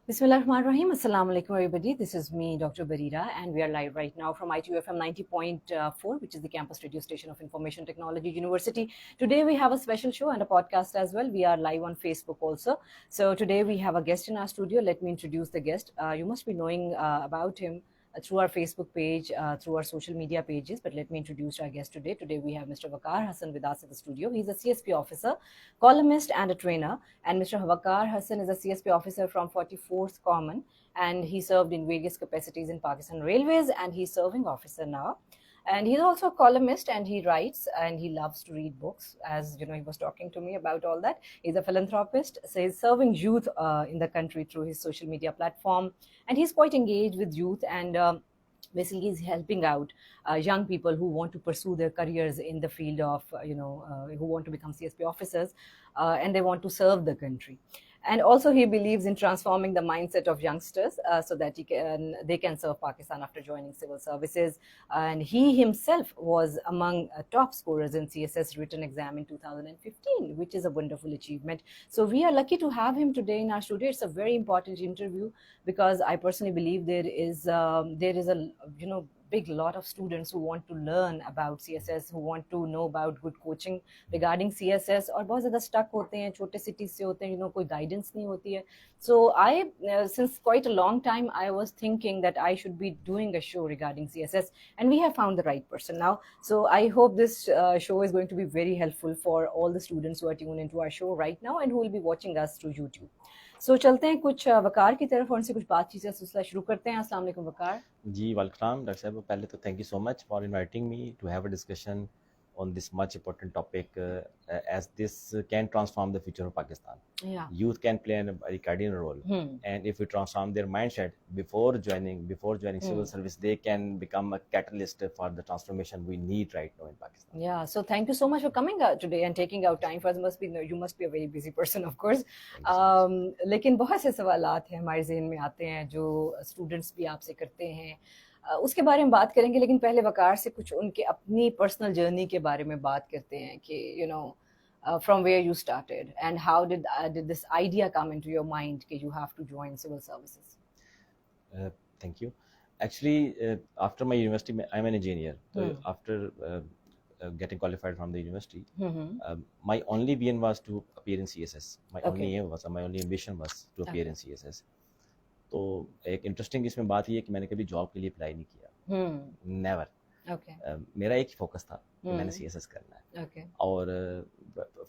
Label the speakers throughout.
Speaker 1: Bismillahirrahmanirrahim. Assalamu alaikum, everybody. This is me, Dr. Barira, and we are live right now from ITUFM 90.4, which is the campus radio station of Information Technology University. Today, we have a special show and a podcast as well. We are live on Facebook also. So, today, we have a guest in our studio. Let me introduce the guest. You must be knowing about him through our Facebook page, through our social media pages. But let me introduce our guest today. Today, we have Mr. Waqar Hassan with us at the studio. He's a CSP officer, columnist, and a trainer. And Mr. Waqar Hassan is a CSP officer from 44th Common, and he served in various capacities in Pakistan Railways, and he's serving officer now. And he's also a columnist, and he writes, and he loves to read books. As you know, he was talking to me about all that. He's a philanthropist, so he's serving youth in the country through his social media platform, and he's quite engaged with youth, and basically he's helping out young people who want to pursue their careers in the field of who want to become CSP officers, and they want to serve the country. And also he believes in transforming the mindset of youngsters so that they can serve Pakistan after joining civil services. And he himself was among top scorers in CSS written exam in 2015, which is a wonderful achievement. So we are lucky to have him today in our studio. It's a very important interview because I personally believe there is a big lot of students who want to learn about CSS, who want to know about good coaching regarding CSS, اور بہت زیادہ stick ہوتے ہیں, چھوٹے cities سے ہوتے ہیں, کوئی گائیڈنس نہیں ہوتی ہے. So since quite a long time, I was thinking that I should be doing a show regarding CSS, and we have found the right person now. So I hope this show is going to be very helpful for all the students who are tuned into our show right now and who will be watching us through YouTube. سو چلتے ہیں کچھ وقار کی طرف اور ان سے کچھ بات چیزیں سلسلہ شروع کرتے ہیں. السلام علیکم وقار.
Speaker 2: جی ویلکم ڈاکٹر صاحب. پہلے تو thank you so much for inviting me to have a discussion on this much important topic as this can transform the future of Pakistan.
Speaker 1: Yeah.
Speaker 2: Youth can play a very cardinal role. And if we transform their mindset before joining civil service, they can become a catalyst for the transformation we need right now in Pakistan.
Speaker 1: Yeah, so thank you so much for coming out today and taking out time for us. You must be a very busy person, of course. لیکن بہت سے سوالات ہیں ہمارے ذہن میں آتے ہیں جو اسٹوڈنٹس بھی آپ سے کرتے ہیں, اس کے بارے میں بات کریں گے. لیکن پہلے وقار سے کچھ ان کے اپنی پرسنل جرنی کے بارے میں بات کرتے ہیں کہ from where you started and how did this idea come into your mind کہ you have to join civil services.
Speaker 2: Thank you. Actually, after my university, I'm an engineer. So after getting qualified from the university, my only vision was to appear in CSS. My only ambition was to appear in CSS. تو ایک interesting اس میں بات یہ ہے کہ میں نے کبھی جاب کے لیے اپلائی نہیں کیا, نیور. میرا ایک فوکس تھا کہ میں نے سی ایس ایس کرنا ہے. اور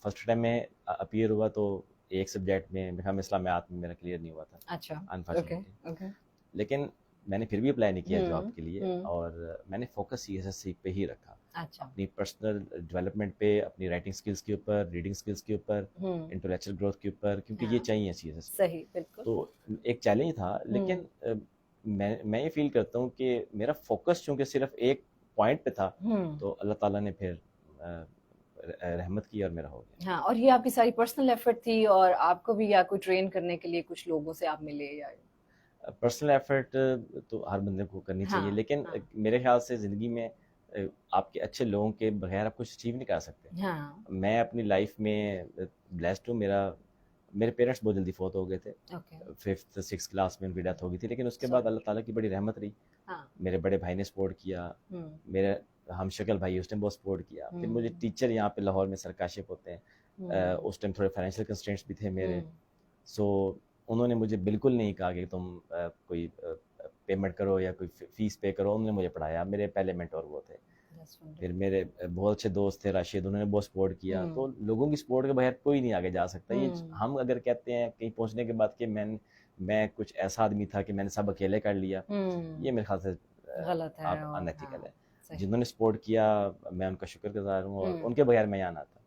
Speaker 2: فرسٹ ٹائم میں اپیئر ہوا تو ایک سبجیکٹ میں اسلامیات میں میرا کلیئر نہیں ہوا تھا انفارچونیٹلی. لیکن میں نے پھر بھی اپلائی نہیں کیا جاب کے لیے, اور میں نے فوکس سی ایس ایس پہ ہی رکھا, اپنی پرسنل ڈیولپمنٹ پہ, اپنی رائٹنگ اسکلس کے اوپر, ریڈنگ اسکلس کے اوپر, انٹلیکچوئل گروتھ کے اوپر, کیونکہ یہ چاہیے سی ایس ایس.
Speaker 1: صحیح, بالکل.
Speaker 2: تو ایک چیلنج تھا, لیکن میں یہ فیل کرتا ہوں کہ میرا فوکس چونکہ صرف ایک پوائنٹ پہ تھا, تو اللہ تعالیٰ نے پھر رحمت کی اور میرا ہو گیا.
Speaker 1: ہاں, اور یہ آپ کی ساری پرسنل ایفرٹ تھی, اور آپ کو بھی یا کوئی ٹرین کرنے کے لیے کچھ لوگوں سے آپ ملے یا
Speaker 2: پرسنل ایفرٹ تو ہر بندے کو کرنی چاہیے, لیکن میرے خیال سے زندگی میں آپ کے اچھے لوگوں کے بغیر آپ کچھ اچیو نہیں کر سکتے. میں اپنی لائف میں بلیسڈ ہوں. میرے پیرنٹس بہت جلدی فوت ہو گئے تھے, 5th 6th کلاس میں ان کی ڈیتھ ہو گئی تھی, لیکن اس کے بعد اللہ تعالیٰ کی بڑی رحمت رہی. میرے بڑے بھائی نے سپورٹ کیا, میرے ہم شکل بھائی اس نے بہت سپورٹ کیا. پھر مجھے ٹیچر یہاں پہ لاہور میں سر کاشف ہوتے ہیں, اس ٹائم تھوڑے فائنینشیل کنسٹرینٹس بھی تھے میرے, سو انہوں نے مجھے بالکل نہیں کہا کہ تم کوئی پیمنٹ کرو یا کوئی فیس پے کرو. انہوں نے مجھے پڑھایا, میرے پہلے مینٹور وہ تھے. پھر میرے بہت اچھے دوست تھے راشد, انہوں نے بہت سپورٹ کیا. تو لوگوں کی سپورٹ کے بغیر کوئی نہیں آگے جا سکتا. یہ ہم اگر کہتے ہیں کہیں پہنچنے کے بعد کہ میں کچھ ایسا آدمی تھا کہ میں نے سب اکیلے کر لیا, یہ میرے خیال سے
Speaker 1: غلط ہے,
Speaker 2: انیتھیکل ہے. جنہوں نے سپورٹ کیا میں ان کا شکر گزار ہوں, اور ان کے بغیر میں یہاں نہ تھا.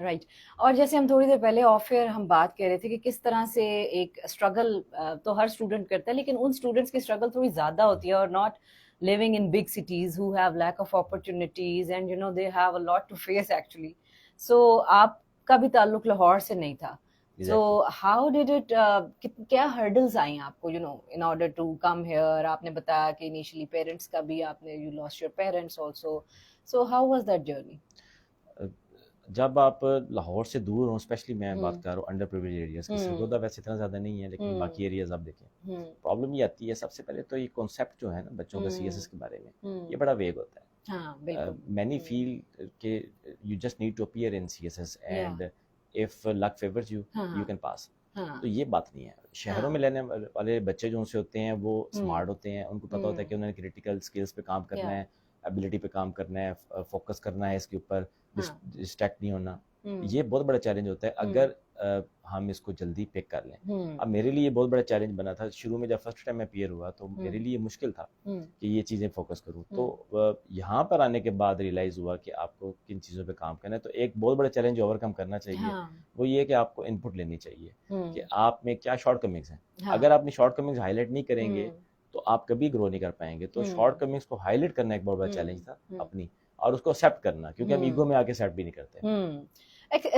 Speaker 1: رائٹ. اور جیسے ہم تھوڑی دیر پہلے آف ایئر ہم بات کر رہے تھے کہ کس طرح سے ایک اسٹرگل تو ہر اسٹوڈنٹ کرتا ہے, لیکن ان اسٹوڈنٹس کی اسٹرگل تھوڑی زیادہ ہوتی ہے, اور not living in big cities who have lack of opportunities and they have a lot to face actually. So آپ کا بھی تعلق لاہور سے نہیں تھا. So how did it کیا hurdles آئیں آپ کو in order to come here. آپ نے بتایا کہ initially parents کا بھی آپ نے you lost your parents also. So how was that journey?
Speaker 2: جب آپ لاہور سے دور ہوں، اسپیشلی میں بات کر رہا ہوں انڈر پریویلیج ایریاز کی، سرگودا ویسے اتنا زیادہ نہیں ہے لیکن باقی ایریاز آپ دیکھیں پرابلم یہ آتی ہے. سب سے پہلے تو یہ کانسیپٹ جو ہے نا بچوں کا سی ایس ایس کے بارے میں یہ بڑا ویگ ہوتا ہے. مینی فیل کہ you just need to appear in C S S and if luck favours you you can pass. تو یہ بات نہیں ہے. شہروں میں لینے والے بچے جو ان سے ہوتے ہیں وہ اسمارٹ ہوتے ہیں، ان کو پتہ ہوتا ہے کہ انہوں نے کریٹیکل اسکلس پہ کام کرنا ہے، ایبلٹی پہ کام کرنا ہے، فوکس کرنا ہے اس کے اوپر، ڈسٹریکٹ نہیں ہونا. یہ بہت بڑا چیلنج ہوتا ہے اگر ہم اس کو جلدی پک کر لیں. اب میرے لیے بہت بڑا چیلنج بنا تھا شروع میں، جب فرسٹ ٹائم میں پیئر ہوا تو میرے لیے مشکل تھا کہ یہ چیزیں فوکس کروں. تو یہاں پر آنے کے بعد ریئلائز ہوا کہ آپ کو کن چیزوں پہ کام کرنا ہے. تو ایک بہت بڑا چیلنج اوور کم کرنا چاہیے، وہ یہ کہ آپ کو ان پٹ لینی چاہیے کہ آپ میں کیا شارٹ کمنگس ہیں. اگر آپ اپنی شارٹ کمنگس ہائی لائٹ نہیں کریں گے تو آپ کبھی گرو نہیں کر پائیں گے. تو شارٹ کمنگس کو ہائی لائٹ کرنا ایک بہت بڑا چیلنج تھا اپنی، اور اس کو ایکسیپٹ کرنا، کیونکہ ہم ایگو میں آ کے ایکسیپٹ بھی نہیں کرتے.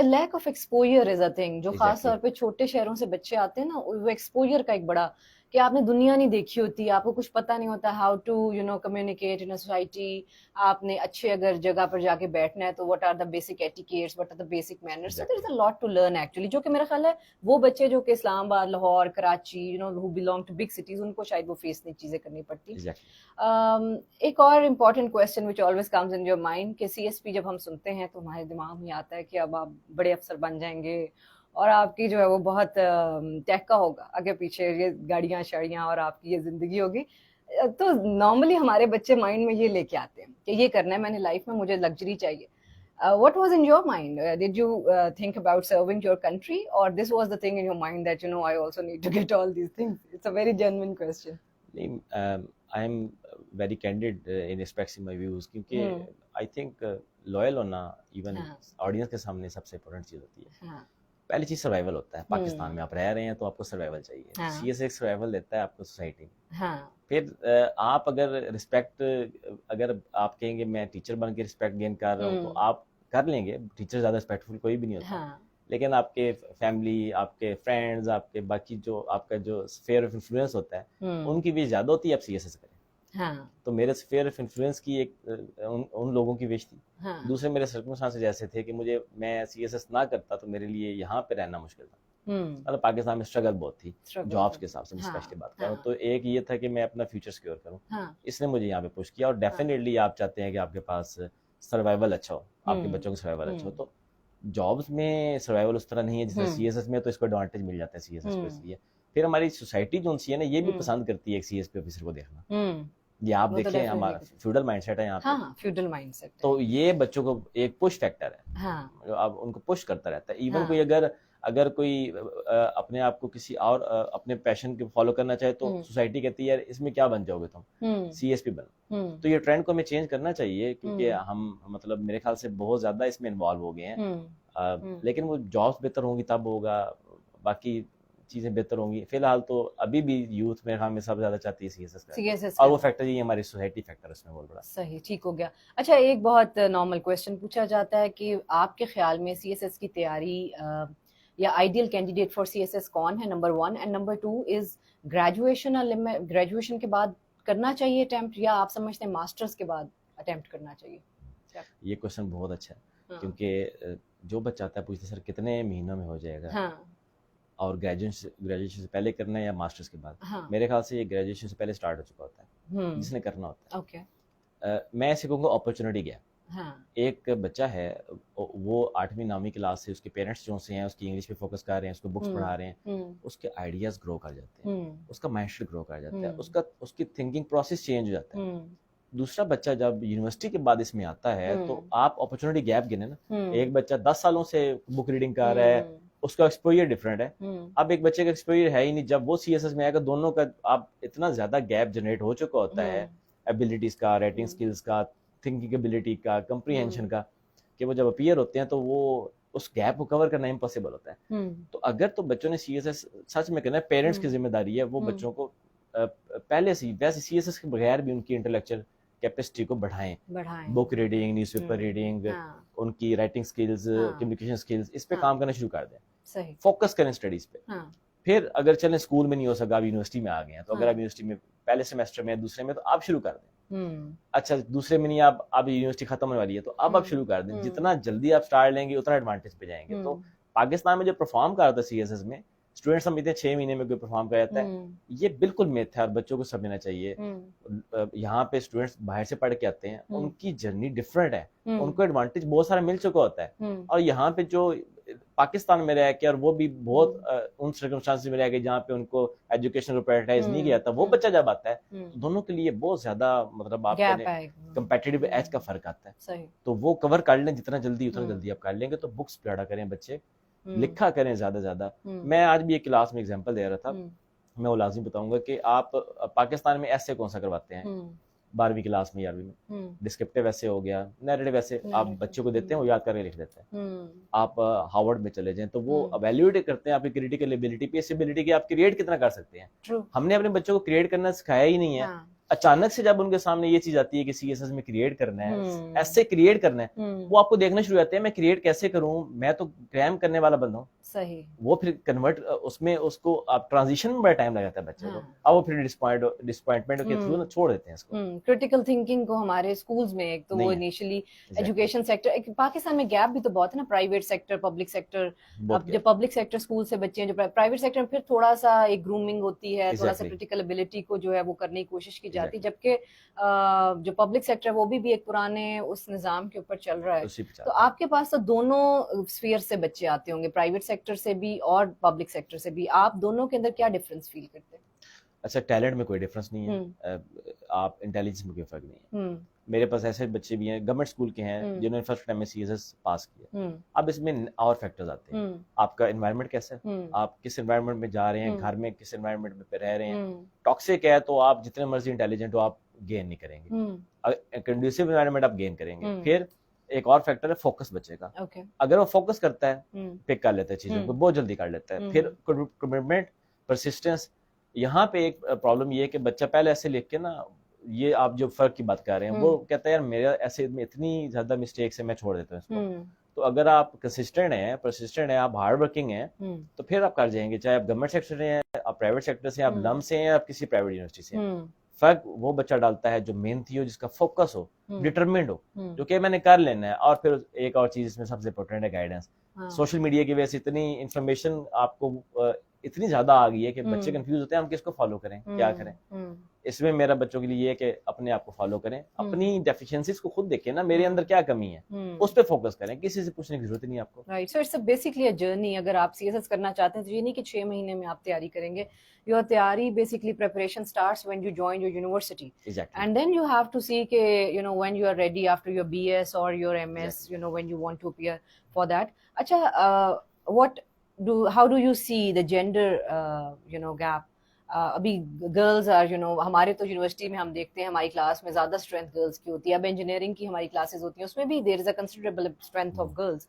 Speaker 1: Lack of exposure is a thing جو خاص طور پہ چھوٹے شہروں سے بچے آتے ہیں نا، وہ ایکسپوجر کا ایک بڑا، کہ آپ نے دنیا نہیں دیکھی ہوتی، آپ کو کچھ پتہ نہیں ہوتا how to communicate in society. آپ نے اچھے اگر جگہ پر جا کے بیٹھنا ہے تو what are the basic etiquettes, what are the basic manners. So there is a lot to learn actually, جو کہ میرا خیال ہے وہ بچے جو کہ Islamabad, Lahore, Karachi who belong to big cities, ان کو شاید وہ فیس نہیں چیزیں کرنی پڑتی. ایک اور important question which always comes in your mind کہ سی ایس پی جب ہم سنتے ہیں تو ہمارے دماغ میں آتا ہے کہ اب آپ بڑے افسر بن جائیں گے اور آپ کی جو ہے وہ بہت ٹیکا ہوگا آگے پیچھے، یہ گاڑیاں شاڑیاں اور آپ کی یہ زندگی ہوگی. تو نارملی ہمارے بچے مائنڈ میں یہ لے کے آتے ہیں کہ یہ کرنا ہے میں نے لائف میں، مجھے لگژری چاہیے. What was in your mind? Did you think about serving your country, or this was the thing in your mind that I also need to get all these things? It's a very genuine question.
Speaker 2: I am very candid in expressing my views کیونکہ I think loyal ہونا even audience کے سامنے سب سے important چیز ہوتی ہے. پہلی چیز سروائیول ہوتا ہے. پاکستان میں آپ رہ رہے ہیں تو آپ کو سروائیول چاہیے. سی ایس ایک سروائیول دیتا ہے آپ کو سوسائٹی میں. پھر آپ اگر رسپیکٹ، اگر آپ کہیں گے میں ٹیچر بن کے رسپیکٹ گین کر رہا ہوں تو آپ کر لیں گے. ٹیچر زیادہ رسپیکٹفل کوئی بھی نہیں ہوتا، لیکن آپ کے فیملی، آپ کے فرینڈز، آپ کے باقی جو آپ کا جو اسفیئر آف انفلوئنس ہوتا ہے ان کی بھی زیادہ ہوتی ہے آپ سی ایس ایس کریں. تو میرے اسفیئر آف انفلوئنس کی ایک ان لوگوں کی وش تھی. دوسرے میرے سرکمسٹانسز ایسے تھے کہ میں سی ایس ایس نہ کرتا تو میرے لیے یہاں پہ رہنا مشکل تھا. مطلب پاکستان میں اسٹرگل بہت تھی جابس کے حساب سے، میں اسپیشلی بات کر رہا ہوں. تو ایک یہ تھا کہ میں اپنا فیوچر سیکیور کروں، اس نے مجھے یہاں پہ پش کیا. اور ڈیفینیٹلی آپ چاہتے ہیں کہ آپ کے پاس سروائیول اچھا ہو، آپ کے بچوں کا سروائیول اچھا ہو. تو جابس میں سروائیول اس طرح نہیں ہے جیسے سی ایس ایس میں، تو اس کو ایڈوانٹیج مل جاتا ہے سی ایس ایس کو. اس لیے پھر ہماری سوسائٹی جو سی ہے نا یہ بھی پسند کرتی ہے ایک سی ایس پی آفیسر کو دیکھنا. یہ آپ دیکھیں ہمارا فیوڈل مائنڈ سیٹ ہے یہاں پہ،
Speaker 1: فیوڈل مائنڈ سیٹ.
Speaker 2: تو یہ بچوں کو ایک پش فیکٹر ہے جو اب ان کو پش کرتا رہتا ہے. ایون کوئی اگر کوئی اپنے آپ کو کسی اور اپنے پیشن کو فالو کرنا چاہے تو سوسائٹی کہتی ہے یار اس میں کیا بن جاؤ گے تم، سی ایس پی بنو. تو یہ ٹرینڈ کو ہمیں چینج کرنا چاہیے کیونکہ ہم مطلب میرے خیال سے بہت زیادہ اس میں انوالو ہو گئے ہیں. لیکن وہ جابس بہتر ہوں گی تب ہوگا، باقی چیزیں بہتر ہوں گی. فی الحال تو ابھی بھی یوتھ میرے خیال میں سب زیادہ چاہتی ہے سی ایس ایس، اور وہ فیکٹر یہ ہماری سوسائٹی فیکٹر اس میں بہت بڑا.
Speaker 1: صحیح، ٹھیک ہو گیا. اچھا، ایک بہت نارمل کویسچن پوچھا جاتا ہے کہ آپ کے خیال میں سی ایس ایس کی تیاری یا ideal candidate for C S S کون ہے؟ Number 1 and number 2 is graduation کے بعد کرنا چاہیے اٹیمپٹ، یا آپ سمجھتے ہیں ماسٹرز کے بعد اٹیمپٹ کرنا چاہیے؟
Speaker 2: یہ کویسچن بہت اچھا ہے کیونکہ جو بچہ آتا ہے پوچھتے سر کتنے مہینوں میں ہو جائے گا، اور گریجویشن سے پہلے کرنا ہے یا ماسٹرز کے بعد. میرے خیال سے یہ گریجویشن سے پہلے اسٹارٹ ہو چکا ہوتا ہے جس نے کرنا ہوتا ہے. میں ایسے کہوں گا اپرچونٹی گیا. ایک بچہ ہے وہ 8ویں 9ویں کلاس سے اس کے پیرنٹس جو سے ہیں اس کی انگلش پہ فوکس کر رہے ہیں، اس کو بکس پڑھا رہے ہیں، اس کے آئیڈیاز گرو کر جاتے ہیں، اس کا مائنڈ سیٹ گرو کر جاتا ہے، اس کی تھنکنگ پروسیس چینج ہو جاتا ہے. دوسرا بچہ جب یونیورسٹی کے بعد اس میں آتا ہے تو آپ اپرچونٹی گیپ گنے نا. ایک بچہ 10 سالوں سے بک ریڈنگ کر رہا ہے، اس کا ایکسپوئر ڈفرینٹ ہے. اب ایک بچے کا ایکسپوئر ہے ہی نہیں. جب وہ سی ایس ایس میں آئے گا دونوں کا آپ اتنا زیادہ گیپ جنریٹ ہو چکا ہوتا ہے ایبلٹیز کا، رائٹنگ اسکلز کا، تھنکنگ ایبلٹی کا، کمپریہنشن کا، کہ وہ جب اپیئر ہوتے ہیں تو وہ اس گیپ کو کور کرنا امپاسبل ہوتا ہے. تو اگر تو بچوں نے سی ایس ایس سچ میں کرنا ہے، پیرنٹس کی ذمہ داری ہے وہ بچوں کو پہلے سے ویسے سی ایس ایس کے بغیر بھی ان کی انٹلیکچوئل کیپیسٹی کو بڑھائیں. Book reading, news paper reading, ان کی رائٹنگ سکلز، کمیونیکیشن سکلز، اس پہ کام کرنا شروع کر دیں. فوکس کریں اسٹڈیز پہ. پھر اگر چلیں اسکول میں نہیں ہو سکا، آپ یونیورسٹی میں آ گئے ہیں تو اگر آپ یونیورسٹی میں پہلے سیمسٹر میں دوسرے میں تو آپ شروع کر دیں. اچھا دوسرے مہینے آپ یونیورسٹی ختم ہونے والی ہے تو اب آپ شروع کر دیں, جتنا جلدی آپ سٹارٹ لیں گے اتنا ایڈوانٹیج پہ جائیں گے. تو پاکستان میں جو پرفارم کر رہا تھا سی ایس ایس میں اسٹوڈنٹس سمجھتے ہیں 6 مہینے میں کوئی پرفارم کر جاتا ہے, یہ بالکل میتھ ہے اور بچوں کو سمجھنا چاہیے. یہاں پہ اسٹوڈنٹس باہر سے پڑھ کے آتے ہیں, ان کی جرنی ڈفرینٹ ہے, ان کو ایڈوانٹیج بہت سارا مل چکا ہوتا ہے. اور یہاں پہ جو پاکستان میں رہ کے, اور وہ بھی بہت ان سرکمسٹانس میں رہ کے جہاں پہ ان کو ایجوکیشن کو پرائیورٹائز نہیں کیا جاتا, وہ بچہ جب آتا ہے دونوں کے لیے بہت زیادہ مطلب آپ کمپیٹیٹیو ایج کا فرق آتا ہے. تو وہ کور کر لیں جتنا جلدی اتنا جلدی آپ کر لیں گے. تو بکس پڑھا کریں بچے, لکھا کریں زیادہ زیادہ. میں آج بھی ایک کلاس میں ایگزامپل دے رہا تھا, میں وہ لازم بتاؤں گا کہ آپ پاکستان میں ایسے کون سا کرواتے ہیں 12ویں کلاس میں 11ویں میں, ڈسکرپٹیو ایسے ہو گیا, نیریٹو ایسے آپ بچوں کو دیتے ہیں, وہ یاد کر کے لکھ دیتے ہیں. آپ ہارورڈ میں چلے جائیں تو وہ ایویلویٹ کرتے ہیں آپ کی کریٹیکل ایبلٹی پہ, اس ایبلٹی کی آپ کریٹ کتنا کر سکتے ہیں. ہم نے اپنے بچوں کو کریٹ کرنا سکھایا ہی نہیں ہے. اچانک سے جب ان کے سامنے یہ چیز آتی ہے کہ سی ایس ایس میں کریٹ کرنا ہے, ایسے کریٹ کرنا ہے, وہ آپ کو دیکھنا شروع ہوتے ہیں میں کریٹ کیسے کروں, میں تو کرائم کرنے والا بندہ ہوں. صحیح. وہ پھر کنورٹ اس میں اس کو آپ ٹرانزیشن میں بڑا ٹائم لگ جاتا ہے بچے کو, اب وہ پھر ڈسپوائنٹمنٹ کے تھرو چھوڑ دیتے ہیں اس کو.
Speaker 1: کریٹیکل تھنکنگ کو ہمارے اسکولز میں ایک تو وہ انیشلی ایجوکیشن سیکٹر, پاکستان میں گیپ بھی تو بہت ہے نا, پرائیویٹ سیکٹر پبلک سیکٹر. اب جو پبلک سیکٹر اسکول سے بچے ہیں, جو پرائیویٹ سیکٹر میں پھر تھوڑا سا ایک گرومنگ ہوتی ہے, تھوڑا سا کریٹیکل ایبلٹی کو جو ہے وہ کرنے کی کوشش کی جاتی ہے, جبکہ جو پبلک سیکٹر وہ بھی ایک پرانے اس نظام کے اوپر چل رہا ہے. تو آپ کے پاس تو دونوں اسفیئر سے بچے آتے ہوں گے, پرائیویٹ سیکٹر سے بھی اور پبلک سیکٹر سے بھی, آپ دونوں کے اندر کیا ڈفرینس فیل کرتے ہیں؟
Speaker 2: اچھا ٹیلنٹ میں کوئی ڈفرینس نہیں ہے, آپ انٹیلیجنس میں کوئی فرق نہیں ہے. میرے پاس ایسے بچے بھی ہیں گورنمنٹ اسکول کے ہیں جنہوں نے فرسٹ ٹائم میں سی ایس ایس پاس کیا. اب اس میں اور فیکٹرز آتے ہیں, آپ کا انوائرمنٹ کیسا ہے, آپ کس انوائرمنٹ میں جا رہے ہیں, گھر میں کس انوائرمنٹ میں رہ رہے ہیں. ٹاکسک ہے تو آپ جتنے مرضی انٹیلیجنٹ ہو آپ گین نہیں کریں گے, کنڈیوسیو انوائرمنٹ آپ گین کریں گے. پھر ایک اور فیکٹر ہے فوکس بچے کا, اگر وہ فوکس کرتا ہے پک کر لیتا ہے چیزوں کو, بہت جلدی کر لیتا ہے. پھر کمٹمنٹ, پرسسٹنس. یہاں پہ ایک پرابلم یہ ہے کہ بچہ پہلے ایسے لکھ کے نا, یہ آپ جو فرق کی بات کر رہے ہیں, وہ کہتا ہے یار میرا ایسے میں اتنی زیادہ مسٹیکس ہے میں چھوڑ دیتا ہوں اس کو. تو اگر آپ کنسسٹنٹ ہیں, پرسسٹنٹ ہیں, آپ ہارڈ ورکنگ ہیں, تو پھر آپ کر جائیں گے, چاہے آپ گورنمنٹ سیکٹر سے ہیں, آپ پرائیویٹ سیکٹر سے ہیں, آپ لم سے ہیں, آپ کسی پرائیویٹ یونیورسٹی سے ہیں. فرق وہ بچہ ڈالتا ہے جو محنتی ہو, جس کا فوکس ہو, ڈٹرمنڈ ہو, جو کہ میں نے کر لینا ہے. اور پھر ایک اور چیز اس میں سب سے امپورٹنٹ ہے گائیڈنس. سوشل میڈیا کی وجہ سے اتنی انفارمیشن آپ کو اتنی زیادہ آ گئی ہے کہ بچے کنفیوز ہوتے ہیں ہم کس کو فالو کریں, کیا کریں. اس میں میرا بچوں کے لیے یہ ہے کہ اپنے آپ کو فالو کریں, اپنی ڈیفیشنسیز کو خود دیکھیں نا, میرے اندر کیا کمی ہے, اس پہ فوکس کریں, کسی سے پوچھنے کی ضرورت نہیں آپ کو.
Speaker 1: Right, so it's basically a journey. اگر آپ سی ایس ایس کرنا چاہتے ہیں تو یہ نہیں کہ 6 مہینے میں آپ تیاری کریں گے. Your تیاری basically preparation starts when you join your university.
Speaker 2: Exactly.
Speaker 1: And then you have to see کہ you know when you are ready after your BS or your MS, exactly. You know when you want to appear for that. اچھا how do you see the gender gap? ابھی girls are ہمارے تو university میں ہم دیکھتے ہیں ہماری class میں زیادہ اسٹرینتھ گرلز کی ہوتی ہے. اب انجینئرنگ کی ہماری کلاسز ہوتی ہیں, اس میں بھی there is a considerable strength of girls.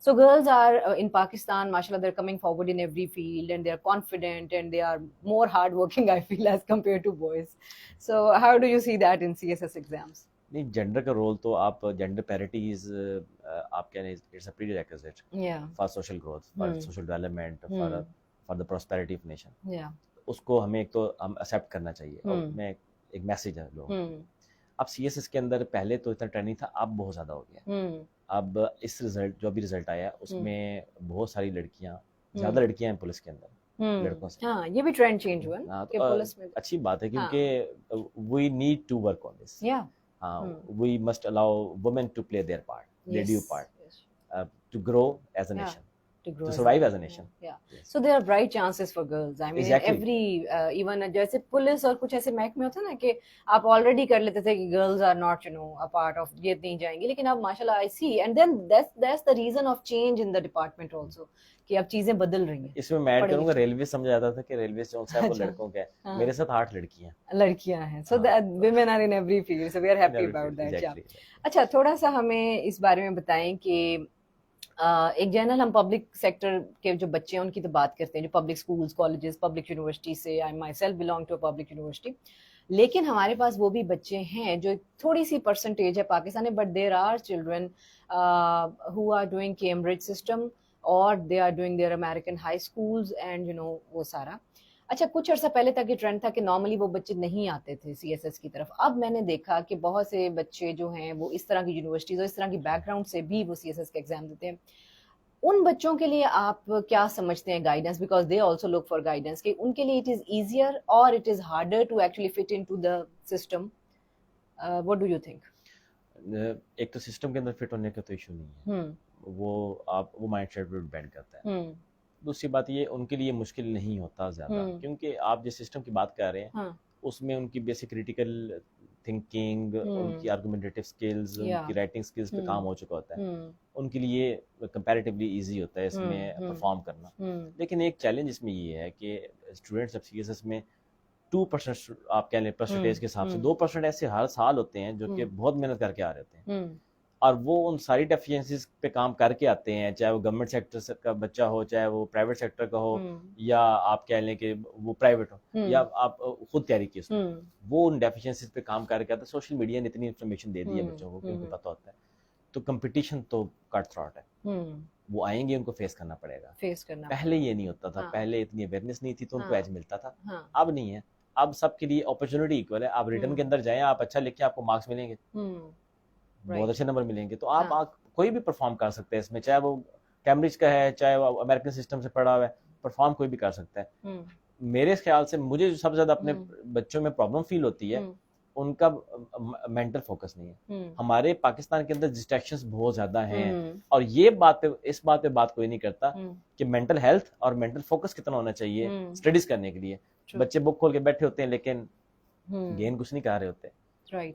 Speaker 1: So girls are in Pakistan, mashallah, they're coming forward in every field and they're confident and they are more hardworking, I feel, as compared to boys. So how do you see that in CSS exams?
Speaker 2: نہیں, gender کا role تو آپ gender parity is آپ کہہ رہے ہیں it's a prerequisite for social growth, for social development, for the prosperity of nation. اس کو ہمیں ایک تو ہم ایکسیپٹ کرنا چاہیے. اور میں ایک میسج ہے لوگوں. اب سی ایس ایس کے اندر پہلے تو اتنا ٹریننگ تھا, اب بہت زیادہ ہو گیا. اب اس رزلٹ جو بھی رزلٹ آیا اس میں بہت ساری لڑکیاں, زیادہ لڑکیاں ہیں پولیس کے اندر لڑکوں سے.
Speaker 1: ہاں, یہ بھی ٹرینڈ چینج ہوا ہے کہ پولیس میں
Speaker 2: اچھی بات ہے, کیونکہ we need to work on this. We must allow women to play their part, lady part, to grow as a nation, to survive as a nation.
Speaker 1: Yeah. So there are bright chances for girls. I mean, exactly. In every even جیسے police اور کچھ ایسے محکمے ہوتے ہیں نا کہ آپ آلریڈی کر لیتے تھے کہ girls are not a part of, یہ نہیں جائیں گی, لیکن اب ماشاءاللہ I see and then that's the reason of change in the department also کہ اب چیزیں بدل رہی ہیں.
Speaker 2: اس میں میں ایڈ کروں گا ریلوے سمجھا جاتا تھا کہ ریلوے جو ہے وہ لڑکوں کا ہے, میرے ساتھ 8
Speaker 1: لڑکیاں ہیں. So that women are in every field, so we are happy about that.
Speaker 2: Exactly.
Speaker 1: اچھا, تھوڑا سا ہمیں اس بارے میں بتائیں کہ ایک جنرل ہم پبلک سیکٹر کے جو بچے ہیں ان کی تو بات کرتے ہیں, جو public schools, colleges, public university سے. I myself belong to a public university. لیکن ہمارے پاس وہ بھی بچے ہیں جو تھوڑی سی پرسنٹیج ہے پاکستان میں, but there are children who are doing Cambridge system اور they are doing their American high schools and وہ سارا. اچھا کچھ عرصہ پہلے تک یہ ٹرینڈ تھا کہ نارملی وہ بچے نہیں آتے تھے سی ایس ایس کی طرف. اب میں نے دیکھا کہ بہت سے بچے جو ہیں وہ اس طرح کی یونیورسٹیز اور اس طرح کی بیک گراؤنڈ سے بھی وہ سی ایس ایس کا ایگزام دیتے ہیں. ان بچوں کے لیے آپ کیا سمجھتے ہیں guidance, because they also look for guidance, کہ ان کے لیے اٹ از ایزیئر اور it is harder to actually fit in to the system, what do you think?
Speaker 2: ایک تو سسٹم کے اندر فٹ ہونے کا تو ایشو نہیں ہے, وہ مائنڈ سیٹ پہ ڈیپینڈ کرتا ہے. دوسری بات یہ ان کے لیے مشکل نہیں ہوتا زیادہ, کیونکہ آپ جس سسٹم کی بات کر رہے ہیں اس میں ان کی بیسک کریٹیکل تھنکنگ, ان کی آرگومنٹیٹیو سکلز, ان کی رائٹنگ سکلز پہ کام ہو چکا ہوتا ہے. ان کے لیے کمپیریٹیولی ایزی ہوتا ہے اس میں پرفارم کرنا. لیکن ایک چیلنج اس میں یہ ہے کہ اسٹوڈنٹس اب سی ایس ایس میں 2% آپ کہہ لیں پرسنٹیج کے حساب سے 2% ایسے ہر سال ہوتے ہیں جو کہ بہت محنت کر کے آ رہے ہوتے ہیں, اور وہ ان ساری ڈیفیشنسیز پہ کام کر کے آتے ہیں, چاہے وہ گورنمنٹ سیکٹر کا بچہ ہو, چاہے وہ پرائیویٹ سیکٹر کا ہو, یا آپ کہہ لیں کہ وہ پرائیویٹ ہو, یا آپ خود تیاری کی اس میں, وہ ان ڈیفیشنسیز پہ کام کر کے آتے ہیں. سوشل میڈیا نے اتنی انفارمیشن دے دی ہے بچوں کو کہ ان کو پتہ ہوتا ہے, تو کمپٹیشن تو کٹ تھراٹ ہے. وہ آئیں گے, ان کو فیس کرنا پڑے گا. پہلے یہ نہیں ہوتا تھا, پہلے اتنی اویئرنیس نہیں تھی تو ان کو ایج ملتا تھا. اب نہیں ہے, اب سب کے لیے اپرچونٹی ایکول ہے. آپ ریٹرن کے اندر جائیں, آپ اچھا لکھیں, آپ کو مارکس ملیں گے, بہت اچھے نمبر ملیں گے, تو آپ کوئی بھی پرفارم کر سکتے ہیں اس میں, چاہے وہ کیمبرج کا ہے, چاہے وہ امریکن سسٹم سے پڑھا ہوا ہے, پرفارم کوئی بھی کر سکتا ہے. میرے خیال سے مجھے جو سب سے زیادہ اپنے بچوں میں پرابلم فیل ہوتی ہے ان کا مینٹل فوکس نہیں ہے. ہمارے پاکستان کے اندر ڈسٹریکشنز بہت زیادہ ہیں, اور یہ اس بات پہ بات کوئی نہیں کرتا کہ مینٹل ہیلتھ اور مینٹل فوکس کتنا ہونا چاہیے اسٹڈیز کرنے کے لیے. بچے بک کھول کے بیٹھے ہوتے ہیں لیکن گین کچھ نہیں کر رہے ہوتے.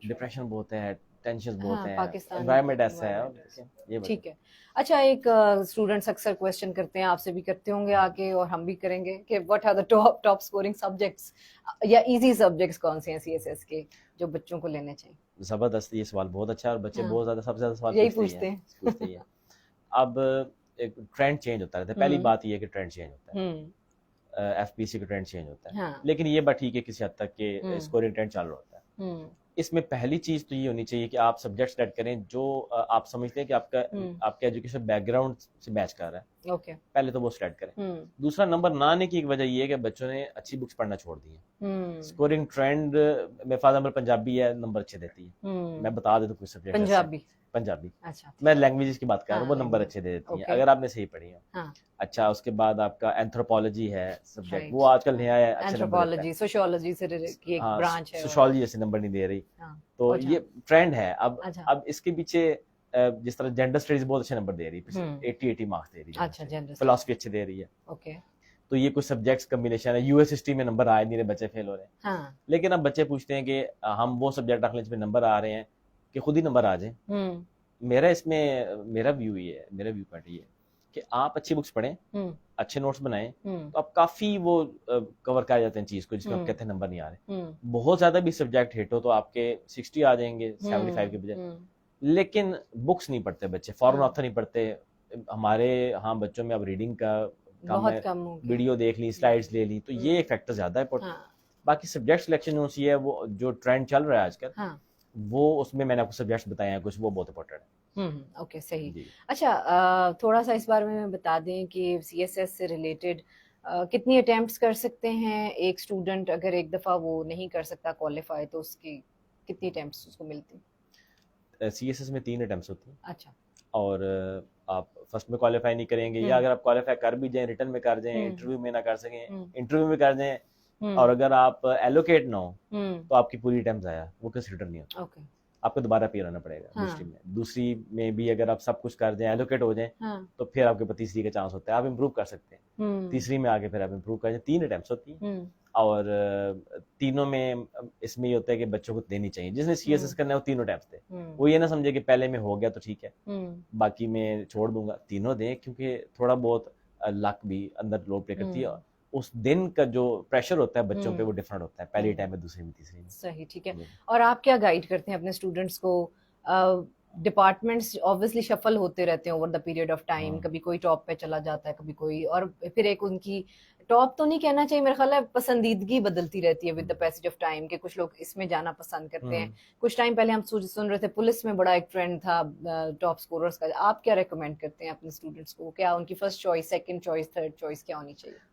Speaker 2: ڈپریشن بہت ہے, ٹینشن بہت ہیں, انوائرمنٹ ایسا ہے.
Speaker 1: ٹھیک ہے. اچھا ایک اسٹوڈنٹس اکثر کویشچن کرتے ہیں, آپ سے بھی کرتے ہوں گے آگے اور ہم بھی کریں گے, کہ what are the top scoring subjects یا ایزی سبجیکٹس کون سے ہیں سی ایس ایس کے جو بچوں کو لینے چاہیے؟
Speaker 2: زبردست, یہ سوال بہت اچھا ہے, اور بچے بہت زیادہ سب سے زیادہ سوال
Speaker 1: یہی پوچھتے ہیں.
Speaker 2: اب ایک ٹرینڈ چینج ہوتا رہتا ہے. پہلی بات یہ ہے کہ ٹرینڈ چینج ہوتا ہے, ایف پی سی کا ٹرینڈ چینج ہوتا ہے, لیکن یہ بات ٹھیک ہے کسی حد تک کہ اسکورنگ ٹرینڈ چل رہا ہوتا ہے. اس میں پہلی چیز تو یہ ہونی چاہیے کہ آپ سبجیکٹ سلیکٹ کریں جو آپ سمجھتے ہیں کہ آپ کا ایجوکیشن بیک گراؤنڈ سے میچ کر رہا ہے.
Speaker 1: اوکے,
Speaker 2: پہلے تو وہ سلیکٹ کریں. دوسرا, نمبر نہ آنے کی ایک وجہ یہ ہے کہ بچوں نے اچھی بکس پڑھنا چھوڑ دی ہیں. اسکورنگ ٹرینڈ میں فار ایگزامپل پنجابی ہے, نمبر اچھے دیتی ہے. میں بتا دیتا ہوں کچھ سبجیکٹ. پنجابی, میں لینگویجز کی بات کر رہا ہوں, وہ نمبر اچھے دے دیتی ہیں اگر آپ نے صحیح پڑھی ہے. اچھا, اس کے بعد آپ کا اینتھروپولوجی ہے سبجیکٹ, وہ آج کل نیا ہے,
Speaker 1: اینتھروپولوجی سوشیولوجی سے کی ایک برانچ ہے,
Speaker 2: سوشیولوجی جیسے نمبر نہیں دے رہی, تو یہ ٹرینڈ ہے. اب اس کے پیچھے جس طرح جینڈر اسٹڈیز بہت اچھے نمبر دے رہی ہے, 80 مارکس دے رہی ہے, فلاسفی اچھے دے رہی ہے. تو یہ کچھ سبجیکٹس کمبینیشن ہے. یو ایس ہسٹری میں نمبر آئے نہیں رہے, بچے فیل ہو رہے ہیں. لیکن اب بچے پوچھتے ہیں کہ ہم وہ سبجیکٹ رکھ لیں جس میں نمبر آ رہے ہیں کہ خود ہی نمبر آ جائیں. میرا ویو پوائنٹ یہ ہے کہ آپ اچھی بکس پڑھیں, اچھے نوٹس بنائیں, تو آپ کافی وہ کور کر جاتے ہیں چیز کو جس میں آپ کہتے ہیں نمبر نہیں آ رہے. بہت زیادہ بھی سبجیکٹ ہٹ ہو تو آپ کے 60 آ جائیں گے 75 کے بجائے. لیکن بکس نہیں پڑھتے بچے, فارن آتھر نہیں پڑھتے. ہمارے بچوں میں اب ریڈنگ کا کم ہے, ویڈیو دیکھ لی, سلائڈز لے لی, تو یہ ایک فیکٹر زیادہ ہے. باقی سبجیکٹ سلیکشن جو سی ہے وہ جو ٹرینڈ چل رہا ہے آج کل, وہ اس میں نے آپ کو سبجیکٹس بتائے ہیں کچھ, وہ بہت امپورٹنٹ ہے.
Speaker 1: اوکے, صحیح. اچھا, تھوڑا سا اس بارے میں بتا دیں کہ سی ایس ایس سے ریلیٹڈ کتنی اٹیمپٹس کر سکتے ہیں ایک اسٹوڈنٹ, اگر ایک دفعہ وہ نہیں کر سکتا کوالیفائی تو اس کی کتنی اٹیمپٹس اس کو ملتی؟
Speaker 2: سی ایس ایس میں 3 اٹیمپٹس ہوتی ہیں.
Speaker 1: اچھا,
Speaker 2: اور آپ فرسٹ میں کوالیفائی نہیں کریں گے, یا اگر آپ کوالیفائی کر بھی جائیں, ریٹرن میں کر جائیں, انٹرویو میں نہ کر سکیں, انٹرویو میں کر جائیں, اور اگر آپ ایلوکیٹ نہ ہو تو آپ کی پوری اٹیمپٹ آیا, وہ کنسیڈر نہیں ہوتا. آپ کو دوبارہ اپیئر ہونا پڑے گا دوسری میں بھی. اگر آپ سب کچھ کر جائیں, ایلوکیٹ ہو جائیں, تو پھر آپ کے تیسری کا چانس ہوتا ہے, آپ امپروو کر سکتے ہیں. تیسری میں آگے پھر آپ امپروو کر جائیں. 3 اٹیمپٹس ہوتی ہیں, اور تینوں میں اس میں یہ ہوتا ہے کہ بچوں کو دینی چاہیے. جس نے سی ایس ایس کرنا ہے وہ 3 اٹیمپٹس دے. وہ یہ نہ سمجھے کہ پہلے میں ہو گیا تو ٹھیک ہے, باقی میں چھوڑ دوں گا. تینوں دیں, کیونکہ تھوڑا بہت لک بھی اندر رول پلے کرتی ہے. اس دن کا جو پریشر ہوتا ہے بچوں پہ وہ ڈفرنٹ ہوتا ہے, پہلی ٹائم میں, دوسری میں, تیسری میں.
Speaker 1: صحیح, ٹھیک ہے. اور آپ کیا گائیڈ کرتے ہیں اپنے اسٹوڈنٹس کو؟ ڈپارٹمنٹس obviously شفل ہوتے رہتے ہیں over the period of time, کبھی کوئی ٹاپ پہ چلا جاتا ہے, کبھی کوئی, اور پھر ایک ان کی ٹاپ تو نہیں کہنا چاہیے, میرا خیال ہے پسندیدگی بدلتی رہتی ہے with the passage of time, کہ کچھ لوگ اس میں جانا پسند کرتے ہیں. کچھ ٹائم پہلے ہم سن رہے تھے پولیس میں بڑا ایک ٹرینڈ تھا ٹاپ اسکوررس کا. آپ کیا ریکمینڈ کرتے ہیں اپنے اسٹوڈنٹس کو؟ کیا ان کی first choice, second choice, third choice کیا ہونی چاہیے؟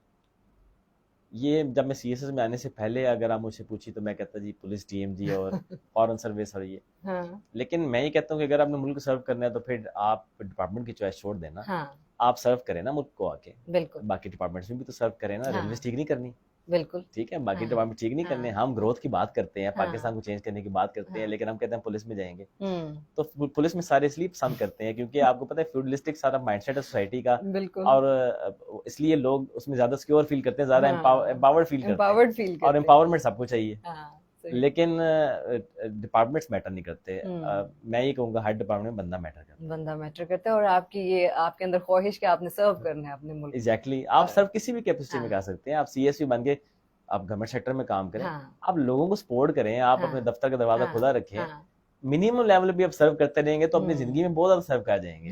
Speaker 2: یہ جب میں CSS میں آنے سے پہلے اگر آپ مجھ سے پوچھی تو میں کہتا جی پولیس TMG اور فارن سروس اور یہ، لیکن میں یہ کہتا ہوں کہ اگر آپ نے ملک سرو کرنا ہے تو پھر آپ ڈپارٹمنٹ کی چوائس چھوڑ دینا، آپ سرو کریں نا ملک کو آ کے، باقی ڈپارٹمنٹس میں بھی تو سرو کریں نا. ریونیوز ٹھیک نہیں کرنی،
Speaker 1: بالکل
Speaker 2: ٹھیک ہے، باقی ڈپارٹمنٹ ٹھیک نہیں کرنے. ہم گروتھ کی بات کرتے ہیں، پاکستان کو چینج کرنے کی بات کرتے ہیں، لیکن ہم کہتے ہیں پولیس میں جائیں گے. تو پولیس میں سارے اس لیے پسند کرتے ہیں کیونکہ آپ کو پتہ ہے فیوڈلسٹک سارا مائنڈ سیٹ ہے سوسائٹی کا، اور اس لیے لوگ اس میں زیادہ سیکیور فیل کرتے ہیں، زیادہ امپاورڈ فیل کرتے ہیں، اور امپاورمنٹ سب کو چاہیے. لیکن ڈپارٹمنٹس میٹر نہیں کرتے. میں یہ کہوں گا ہر ڈپارٹمنٹ میں بندہ میٹر
Speaker 1: کرتا ہے، اور آپ کی یہ آپ کے اندر خواہش کہ آپ نے سرو کرنا ہے اپنے ملک.
Speaker 2: ایگزیکٹلی، آپ سرو کسی بھی کیپیسٹی میں کر سکتے ہیں. آپ CSV بن کے آپ گورنمنٹ سیکٹر میں کام کریں، آپ لوگوں کو سپورٹ کریں، آپ اپنے دفتر کا دروازہ کھلا رکھیں، منیمم لیول بھی آپ سرو کرتے رہیں گے تو اپنی زندگی میں بہت زیادہ سرو کر جائیں گے.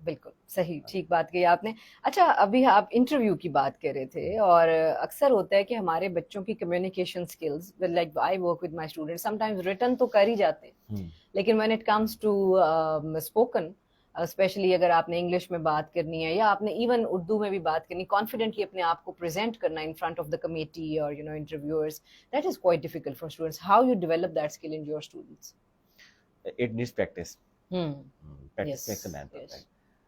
Speaker 1: بالکل صحیح، ٹھیک بات کہی آپ نے. اچھا، ابھی آپ انٹرویو کی بات کر رہے تھے، اور اکثر ہوتا ہے کہ ہمارے بچوں کی communication skills, like I work with my student, sometimes written تو کر ہی جاتے ہیں، لیکن when it comes to spoken, specially اگر آپ نے انگلش میں بات کرنی ہے یا آپ نے ایون اردو میں بھی بات کرنی، کانفیڈنٹلی اپنے آپ کو پریزنٹ کرنا in front of the committee اور interviewers, that is quite difficult for students. How you develop that skill in your students?
Speaker 2: It needs practice. Practice makes a man perfect.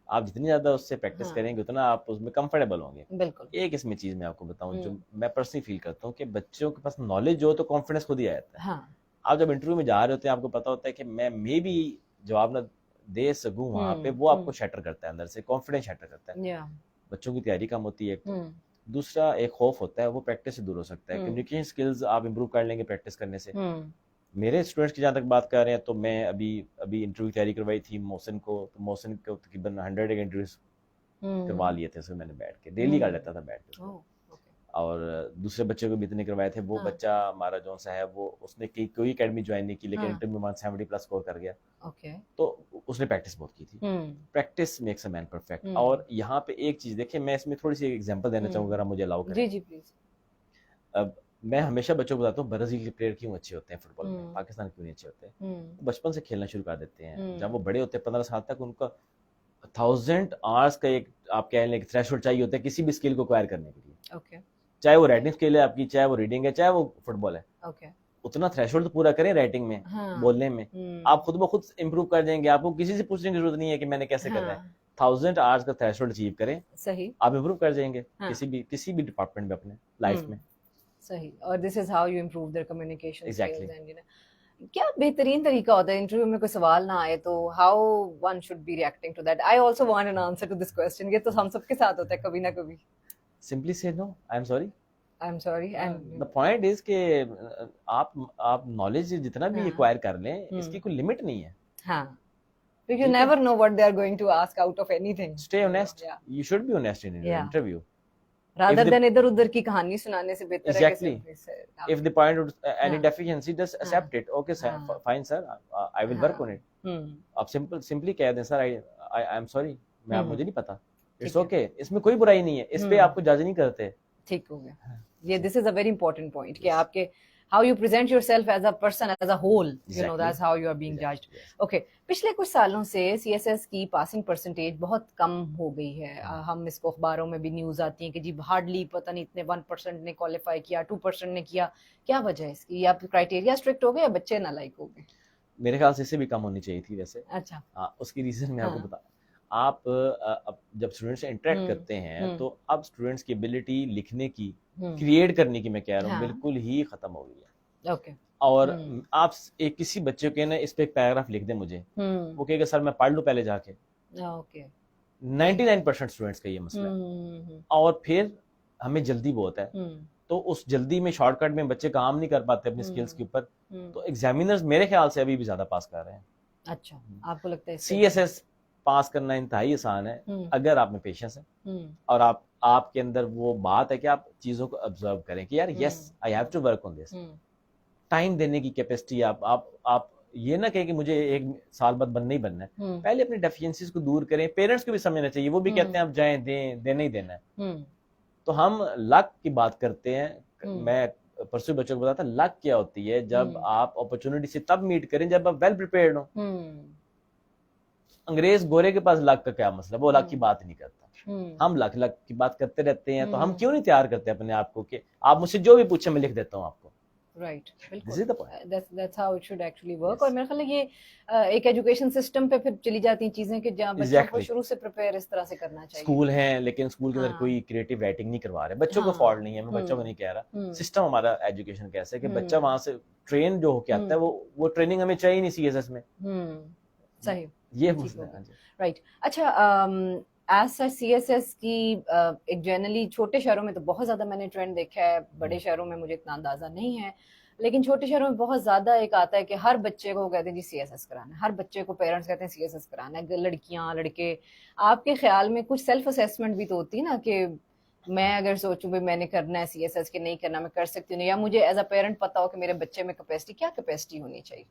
Speaker 2: آپ جتنی زیادہ اس سے پریکٹس کریں گے اتنا آپ اس میں کمفرٹیبل ہوں گے.
Speaker 1: بالکل.
Speaker 2: ایک اس میں چیز میں آپ کو بتاؤں جو میں پرسنلی فیل کرتا ہوں کہ بچوں کے پاس نالج جو تو کانفیڈنس خود ہی آ جاتا ہے. آپ جب انٹرویو میں جا رہے ہوتے ہیں آپ کو پتا ہوتا ہے کہ میں بھی جواب نہ دے سکوں وہاں پہ، وہ آپ کو شیٹر کرتا ہے اندر سے، کانفیڈنس شیٹر کرتا ہے. بچوں کی تیاری کم ہوتی ہے ایک تو، دوسرا ایک خوف ہوتا ہے، وہ پریکٹس سے دور ہو سکتا ہے. کمیونیکیشن اسکلز آپ امپروو کر لیں گے پریکٹس کرنے سے. میرے اسٹوڈنٹس کی جہاں تک بات کر رہے ہیں تو میں ابھی انٹرویو تیاری کروائی تھی محسن کو، تو محسن کو تقریباً 100 انٹرویوز کروا لیے تھے، اس میں میں نے بیٹھ کے ڈیلی کر لیتا تھا بیٹھ کے. اور دوسرے بچے کو بھی اتنے کروائے تھے. وہ بچہ ہمارا جون سا ہے، وہ اس نے کوئی اکیڈمی جوائن نہیں کی، لیکن انٹرویو میں 170+ اسکور کر گیا. تو اس نے پریکٹس بہت کی تھی. Practice makes a man perfect. اور یہاں پہ ایک چیز دیکھیں، میں اس میں تھوڑی سی ایگزامپل دینا چاہوں گا اگر آپ مجھے الاؤ کریں.
Speaker 1: جی پلیز.
Speaker 2: اب میں ہمیشہ بچوں کو بتاتا ہوں برازیل کے پلیئر کیوں اچھے ہوتے ہیں فٹ بال میں، پاکستان کیوں نہیں اچھے ہوتے. بچپن سے کھیلنا شروع کر دیتے ہیں، جب وہ بڑے ہوتے ہیں 15 سال تک ان کا 1000 آورس کا ایک آپ کہہ لیں تھریش ہولڈ چاہیے ہوتا ہے کسی بھی اسکل کو ایکوائر کرنے کے لیے. چاہے وہ رائٹنگ اسکل ہے آپ کی، چاہے وہ ریڈنگ ہے، چاہے وہ فٹ بال ہے. اتنا تھریش ہولڈ تو پورا کریں رائٹنگ میں، بولنے میں. آپ خود بخود امپروو کر جائیں گے. آپ کو کسی سے پوچھنے کی ضرورت نہیں ہے کہ میں نے کیسے کرنا ہے. 1000 آورس کا تھریش ہولڈ اچیو کریں، آپ امپروو کر جائیں گے کسی بھی ڈپارٹمنٹ میں اپنے لائف میں.
Speaker 1: صحیح. اور this is how you improve their communication skills. And کیا بہترین طریقہ ہوتا ہے انٹرویو میں کوئی سوال نہ آئے تو how one should be reacting to that? I also want an answer to this question. یہ تو ہم سب کے ساتھ ہوتا ہے کبھی نہ کبھی.
Speaker 2: سمپلی سے no, I am sorry.
Speaker 1: And
Speaker 2: the point is کہ آپ نالج جتنا بھی ایکوائر کر لیں اس کی کوئی لمٹ نہیں ہے.
Speaker 1: ہاں، because you never know what they are going to ask out of anything.
Speaker 2: Stay honest. You should be honest in your interview.
Speaker 1: Rather than ادھر ادھر کی کہانی سنانے سے بہتر ہے کہ
Speaker 2: if the point any deficiency just accept it. Okay sir, fine sir, I will work on it. آپ simply کہہ دیں sir I am sorry, مجھے نہیں پتا. It's okay. اس میں کوئی برائی نہیں ہے، اس پہ آپ کو جج نہیں کرتے.
Speaker 1: ٹھیک ہو گیا. یہ دس از اے ویری امپورٹنٹ پوائنٹ کہ آپ کے how you present yourself as a person as a whole, you know, that's how you are being judged. Okay, پچھلے کچھ سالوں سے CSS کی پاسنگ پرسنٹیج بہت کم ہو گئی ہے. ہم اس کو اخباروں میں بھی نیوز آتی ہیں کہ جی ہارڈلی پتہ نہیں اتنے 1% نے کوالیفائی کیا، 2% نے کیا. کیا وجہ ہے اس کی؟ یا کرائٹیریا اسٹرکٹ ہو گئے یا بچے نالائق ہو گئے؟
Speaker 2: میرے خیال سے اس سے بھی کم ہونی چاہیے تھی ویسے.
Speaker 1: اچھا.
Speaker 2: اس کی ریزن میں آپ کو بتا، آپ جب اسٹوڈنٹ سے انٹریکٹ کرتے ہیں تو اب اسٹوڈنٹس کی ایبلٹی لکھنے کی، کریٹ کرنے کی میں کہہ رہا ہوں بالکل ہی ختم ہو گئی ہے. اور آپ ایک کسی بچے کے نا اس پہ ایک پیراگراف لکھ دیں مجھے، وہ کہے گا سر میں پڑھ لوں پہلے جا کے. 99% اسٹوڈنٹس کا یہ مسئلہ ہے. اور پھر ہمیں جلدی بہت ہے، تو اس جلدی میں شارٹ کٹ میں بچے کام نہیں کر پاتے اپنی اسکلز کے اوپر. تو ایگزامینرز میرے خیال سے ابھی بھی زیادہ پاس کر رہے ہیں.
Speaker 1: اچھا، آپ کو لگتا ہے
Speaker 2: CSS پاس کرنا انتہائی آسان ہے اگر آپ میں پیشنس ہے اور آپ کے اندر وہ بات ہے کہ آپ چیزوں کو آبزرو کریں کہ یار yes I have to work on this. Time دینے کی کیپیسٹی آپ یہ نہ کہیں کہ مجھے 1 سال بعد بننا ہی بننا ہے. پہلے اپنی ڈیفیشنسیز کو دور کریں. پیرنٹس کو بھی سمجھنا چاہیے، وہ بھی کہتے ہیں آپ جائیں دیں، دینا ہی دینا ہے. تو ہم لک کی بات کرتے ہیں. میں پرسوں بچوں کو بتاتا لک کیا ہوتی ہے، جب آپ اپرچونٹی سے تب میٹ کریں جب آپ ویل پریپیئرڈ ہوں. انگریز گورے کے پاس لک کا کیا مسئلہ, وہ لک کی بات نہیں کرتا, ہم لک کی بات کرتے رہتے ہیں. تو ہم کیوں نہیں تیار کرتے اپنے آپ کو کہ آپ مجھ سے جو بھی پوچھیں میں لکھ دیتا ہوں آپ کو.
Speaker 1: رائٹ, بالکل, that's how it should actually work. اور میرا خیال ہے یہ ایک ایجوکیشن سسٹم پہ پھر چلی جاتی ہیں چیزیں کہ جہاں بچوں کو شروع سے پریپیئر اس طرح سے کرنا چاہیے.
Speaker 2: اسکول ہیں لیکن اسکول کے اندر کوئی کریٹو رائٹنگ نہیں کروا رہے. بچوں کو فالٹ نہیں ہے, میں بچوں کو نہیں کہہ رہا, سسٹم ہمارا ایجوکیشن کیسا ہے کہ بچہ وہاں سے ٹرین جو ہو کے آتا ہے وہ ٹریننگ ہمیں چاہیے نہیں سی ایس ایس میں.
Speaker 1: صحیح,
Speaker 2: یہ مسئلہ ہے.
Speaker 1: رائٹ. اچھا, as such C S S کی ایک جنرلی چھوٹے شہروں میں تو بہت زیادہ میں نے ٹرینڈ دیکھا ہے, بڑے شہروں میں مجھے اتنا اندازہ نہیں ہے, لیکن چھوٹے شہروں میں بہت زیادہ ایک آتا ہے کہ ہر بچے کو کہتے ہیں جی سی ایس ایس کرانا ہے, ہر بچے کو پیرنٹس کہتے ہیں سی ایس ایس کرانا ہے, لڑکیاں لڑکے. آپ کے خیال میں کچھ سیلف اسیسمنٹ بھی تو ہوتی ہے نا کہ میں اگر سوچوں بھی میں نے کرنا ہے سی ایس ایس کے نہیں کرنا, میں کر سکتی ہوں, یا مجھے ایز اے پیرنٹ پتا ہو کہ میرے بچے میں کیپیسٹی ہونی چاہیے.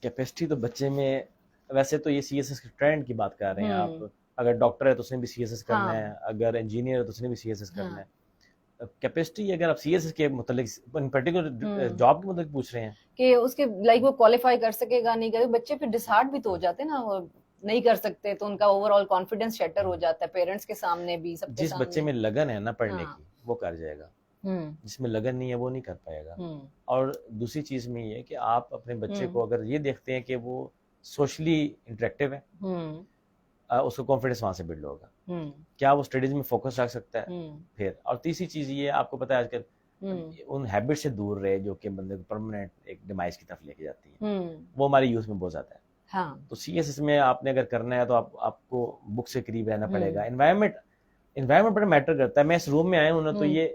Speaker 2: کیپیسٹی تو بچے میں, ویسے تو یہ سی ایس ایس کے ٹرینڈ کی بات کر رہے ہیں آپ, اگر ڈاکٹر ہے تو اس نے بھی سی ایس ایس کرنا ہے, اگر انجینئر ہے تو اس نے بھی سی ایس ایس کرنا ہے. کیپیسٹی اگر آپ سی ایس ایس کے متعلق ان پرٹیکولر جاب کے متعلق پوچھ رہے ہیں
Speaker 1: کہ اس کے لائک وہ کوالیفائی کر سکے گا نہیں کرے, بچے پھر ڈسہارٹ بھی تو ہو جاتے ہیں نا, وہ نہیں کر سکتے تو ان کا اوور آل کانفیڈینس شیٹر ہو جاتا ہے پیرنٹس کے سامنے بھی, سب کے
Speaker 2: جس
Speaker 1: سامنے.
Speaker 2: بچے میں لگن ہے نا پڑھنے کی وہ کر جائے گا, جس میں لگن نہیں ہے وہ نہیں کر پائے گا. اور دوسری چیز میں یہ ہے کہ آپ اپنے بچے کو اگر یہ دیکھتے ہیں کہ وہ سوشلی انٹریکٹیو ہے, اس کو کانفیڈنس وہاں سے بلڈ ہوگا, کیا وہ اسٹڈیز میں فوکس رکھ سکتا ہے پھر. اور تیسری چیز یہ ہے, آپ کو پتا ہے آج کل ان ہیبٹ سے دور رہے جو کہ بندے کو پرماننٹ ایک ڈیمائز کی طرف لے کے جاتی ہے, وہ ہماری یوتھ میں بہت زیادہ ہے. تو سی ایس ایس میں آپ نے اگر کرنا ہے تو آپ کو بک سے قریب رہنا پڑے گا. انوائرمنٹ بڑا میٹر کرتا ہے. میں اس روم میں آیا ہوں نا تو یہ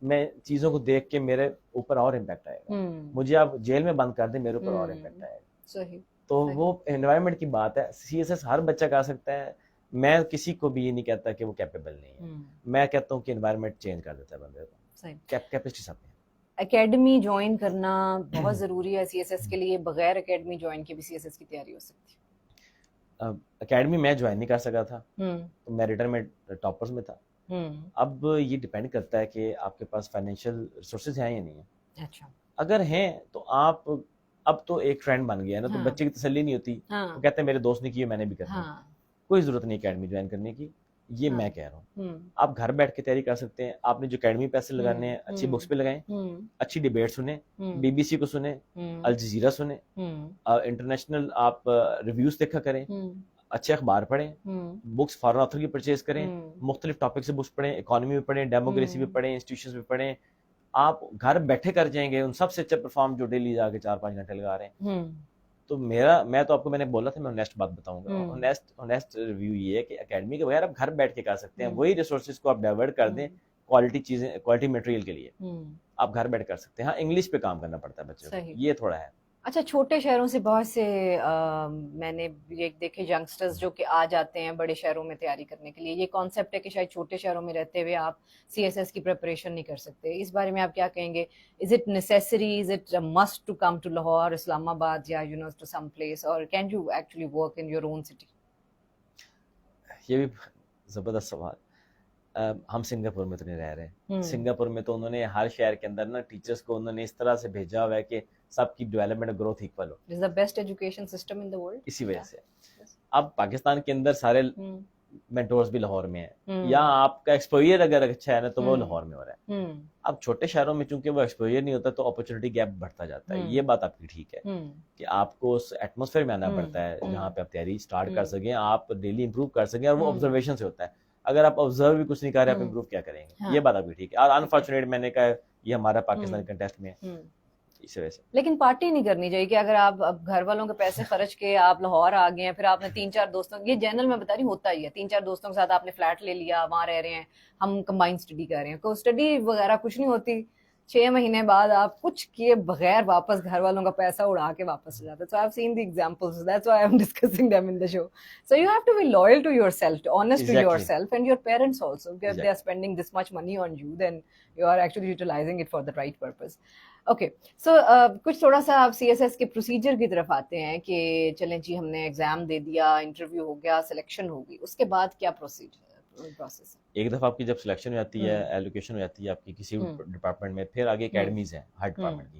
Speaker 2: میں چیزوں کو دیکھ کے میرے اوپر اور امپیکٹ آئے گا, مجھے آپ جیل میں بند کر دیں میرے اوپر اور امپیکٹ آئے گا. صحیح. تو وہ انوائرمنٹ کی بات ہے. سی ایس ایس ہر بچہ کر سکتا ہے, میں کسی کو بھی یہ نہیں کہتا کہ وہ کیپیبل نہیں ہے, میں کہتا ہوں کہ انوائرمنٹ چینج کر دیتا ہے بندے کو. کیپیسٹی سب ہے.
Speaker 1: اکیڈمی جوائن کرنا بہت ضروری ہے سی ایس ایس کے لیے, بغیر اکیڈمی جوائن کے بھی سی ایس ایس کی تیاری ہو سکتی ہے.
Speaker 2: اکیڈمی میں جوائن نہیں کر سکا تھا, تو میں ریٹرن میں ٹاپرز میں تھا. اب یہ ڈیپینڈ کرتا ہے کہ آپ کے پاس فائنینشیل ریسورسز ہیں یا نہیں ہیں. اچھا, اگر ہیں تو آپ, اب تو ایک ٹرینڈ بن گیا ہے نا, تو بچے کی تسلی نہیں ہوتی, وہ کہتے ہیں میرے دوست نے کیے میں نے بھی کرنا. کوئی ضرورت نہیں اکیڈمی جوائن کرنے کی, یہ میں کہہ رہا ہوں. آپ گھر بیٹھ کے تیاری کر سکتے ہیں. آپ نے جو اکیڈمی پیسے لگانے ہیں اچھی بکس پہ لگائیں, اچھی ڈیبیٹ سنیں, بی بی سی کو سنیں, الجزیرہ سنیں, انٹرنیشنل آپ ریویوز دیکھا کریں, اچھے اخبار پڑھیں, بکس فارن آتھر کی پرچیز کریں, مختلف ٹاپک سے بکس پڑھیں, اکانومی میں پڑھیں, ڈیموکریسی میں پڑھیں, انسٹیٹیوشنز میں پڑھیں. آپ گھر بیٹھے کر جائیں گے ان سب سے اچھا پرفارم جو ڈیلی جا کے 4-5 گھنٹے لگا رہے ہیں. تو میں تو آپ کو میں نے بولا تھا, میں آنیسٹ بات بتاؤں گا. آنیسٹ ریویو یہ ہے کہ اکیڈمی کے بغیر آپ گھر بیٹھ کے کر سکتے ہیں. وہی ریسورسز کو آپ ڈائیورٹ کر دیں کوالٹی چیزیں, کوالٹی مٹیریل کے لیے آپ گھر بیٹھ کر سکتے ہیں. ہاں انگلش پہ کام کرنا پڑتا ہے بچے کو, یہ تھوڑا ہے.
Speaker 1: اچھا, چھوٹے شہروں سے بہت سے میں نے دیکھے ینگسٹرز جو کہ آ جاتے ہیں بڑے شہروں میں تیاری کرنے کے لیے. یہ کانسیپٹ ہے کہ شاید چھوٹے شہروں میں رہتے ہوئے آپ سی ایس ایس کی پریپریشن نہیں کر سکتے. اس بارے میں آپ کیا کہیں گے؟ Is it necessary, is it must to come to Lahore, Islamabad, یا you know to some place, اور can you actually work in your own city?
Speaker 2: یہ بھی زبردست سوال. ہم سنگاپور میں تو نہیں رہ رہے. سنگاپور میں تو انہوں نے ہر شہر کے اندر نا ٹیچرز کو انہوں نے اس طرح سے بھیجا ہوا ہے کہ سب کی ڈیولپمنٹ اور growth equal who.
Speaker 1: It is the best education system in the world.
Speaker 2: اسی وجہ سے اب پاکستان کے اندر سارے مینٹورز بھی لاہور میں ہیں, یا آپ کا ایکسپوئر اگر اچھا ہے نا تو وہ لاہور میں ہو رہا ہے. اب چھوٹے شہروں میں چونکہ وہ ایکسپوئر نہیں ہوتا تو اپرچونٹی گیپ بڑھتا جاتا ہے. یہ بات آپ کی ٹھیک ہے کہ آپ کو اس ایٹماسفیئر میں آنا پڑتا ہے جہاں پہ آپ تیاری اسٹارٹ کر سکیں, آپ ڈیلی امپروو کر سکیں, اور وہ آبزرویشن سے ہوتا ہے. اگر آپ آبزرو بھی کچھ نہیں کر رہے آپ امپروو کیا کریں گے؟ یہ بات آپ کی ٹھیک ہے. اور انفارچونیٹ میں نے کہا یہ ہمارا پاکستانی کنٹیسٹ میں ہے اس وجہ سے.
Speaker 1: لیکن پارٹی نہیں کرنی چاہیے کہ اگر آپ اب گھر والوں کے پیسے خرچ کے آپ لاہور آ گئے ہیں, پھر آپ نے 3-4 دوستوں, یہ جنرل میں بتا رہی ہوں ہوتا ہی ہے, 3-4 دوستوں کے ساتھ آپ نے فلیٹ لے لیا, وہاں رہ رہے ہیں, ہم کمبائن اسٹڈی کر رہے ہیں, کوئی اسٹڈی وغیرہ کچھ نہیں ہوتی. 6 مہینے بعد آپ کچھ کیے بغیر واپس گھر والوں کا پیسہ اڑا کے واپس جاتے. So I've seen the examples. That's why I'm discussing them in the show. So you have to be loyal to yourself, honest to yourself and your parents also. If they are spending this much money on you, then you are actually utilizing it for the right purpose. Okay, so کچھ تھوڑا سا آپ C S S کے procedure کی طرف آتے ہیں کہ چلیں جی ہم نے ایگزام دے دیا, انٹرویو ہو گیا, سلیکشن ہو گئی, اس کے بعد کیا پروسیس ہے؟
Speaker 2: ایک دفعہ آپ کی جب سلیکشن ہو جاتی ہے, ایلوکیشن ہو جاتی ہے آپ کی کسی ڈپارٹمنٹ میں, پھر آگے اکیڈمیز ہیں ہر ڈپارٹمنٹ کی.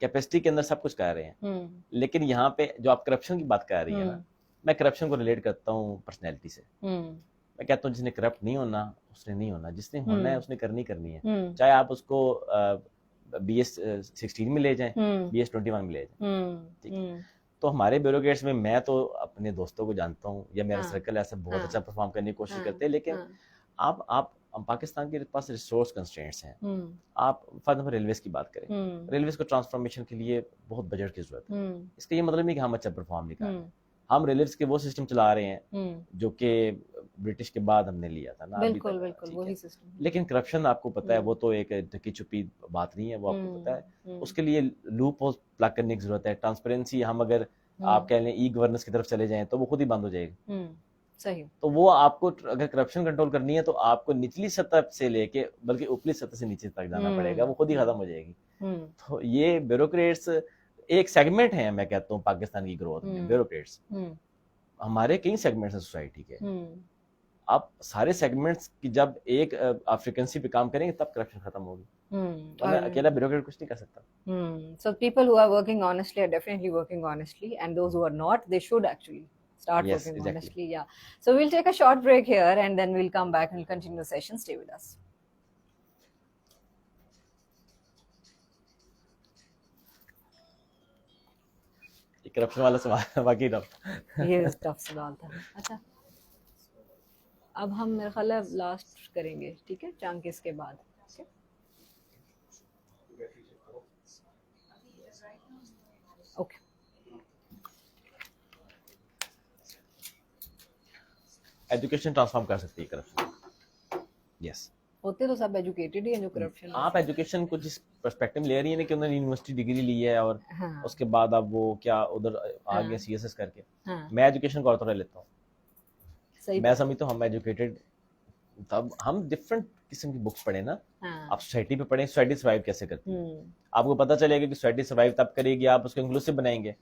Speaker 2: کیپیسٹی کے اندر سب کچھ کر رہے ہیں, لیکن یہاں پہ جو آپ کرپشن کی بات کر رہی ہیں نا, میں کرپشن کو ریلیٹ کرتا ہوں پرسنالٹی سے. میں کہتا ہوں جس نے کرپٹ نہیں ہونا اس نے نہیں ہونا, جس نے ہونا ہے اس نے کرنی ہے, چاہے آپ اس کو BS16 میں لے جائیں, BS21 میں لے جائیں. ٹھیک ہے, تو ہمارے بیوروکریٹس میں میں تو اپنے دوستوں کو جانتا ہوں یا میرا سرکل ایسا بہت اچھا پرفارم کرنے کی کوشش کرتے ہیں, لیکن آپ پاکستان کے پاس ریسورس کنسٹرینٹس ہیں. آپ فار ایگزامپل ریلویز کی بات کریں, ریلویز کو ٹرانسفارمیشن کے لیے بہت بجٹ کی ضرورت ہے. اس کا یہ مطلب نہیں کہ ہم اچھا پرفارم نہیں کر رہے ہیں, ہم ریلویز کے وہ سسٹم چلا رہے ہیں جو کہ برٹش کے بعد ہم نے لیا تھا نا,
Speaker 1: بالکل بالکل وہی سسٹم.
Speaker 2: لیکن کرپشن آپ کو پتہ ہے وہ تو ایک ڈھکی چھپی بات نہیں ہے, وہ آپ کو پتہ ہے. اس کے لیے لوپ ہول پلگ کرنے کی ضرورت ہے. ٹرانسپیرنسی ہم اگر آپ کہہ لیں ای گورننس کی طرف چلے جائیں تو وہ خود ہی بند ہو جائے گی.
Speaker 1: صحیح.
Speaker 2: تو وہ آپ کو اگر کرپشن کنٹرول کرنی ہے تو آپ کو نچلی سطح سے لے کے بلکہ اوپری سطح سے نیچے تک جانا پڑے گا, وہ خود ہی ختم ہو جائے گی. تو یہ بیوروکریٹس ایک سیگمنٹ ہیں, میں کہتا ہوں پاکستان کی گروتھ میں بیوروکریٹس. ہمارے کئی سیگمنٹس ہیں سوسائٹی کے, آپ سارے سیگمنٹس کی جب ایک آپ فریکوینسی پہ کام کریں گے تب کرپشن ختم ہوگی, ورنہ اکیلا بیوروکریٹ کچھ نہیں کر سکتا.
Speaker 1: So people who are working honestly are definitely working honestly, and those who are not, they should actually start working honestly. Yeah. So we'll take a short break here and then we'll come back and we'll continue the session. Stay with us.
Speaker 2: Corruption والا سوال باقی tough,
Speaker 1: یہ tough سوال تھا. اچھا اب ہم میرا خیال ہے لاسٹ کریں گے, ٹھیک ہے, چانک اس کے بعد. اوکے.
Speaker 2: ایجوکیشن ٹرانسفارم کر سکتی ہے کرپشن. یس,
Speaker 1: ہوتے تو سب ایجوکیٹڈ ہی ہیں جو کرپشن.
Speaker 2: آپ ایجوکیشن کو جس پرسپیکٹو لے رہی ہیں کہ انہوں نے یونیورسٹی ڈگری لی ہے اور اس کے بعد اب وہ کیا ادھر آگے CSS کر کے, میں ایجوکیشن کو اور طرح لیتا ہوں. میں سمجھتا ہوں ہم ایجوکیٹڈ تب ہم ڈفرینٹ قسم کی بکس پڑھیں نا. آپ سوسائٹی پہ پڑھیں, سوسائٹی سروائیو کیسے کرتی ہے, آپ کو پتہ چلے گا کہ سوسائٹی سروائیو تب کرے گی آپ اس کو انکلوسیو بنائیں گے.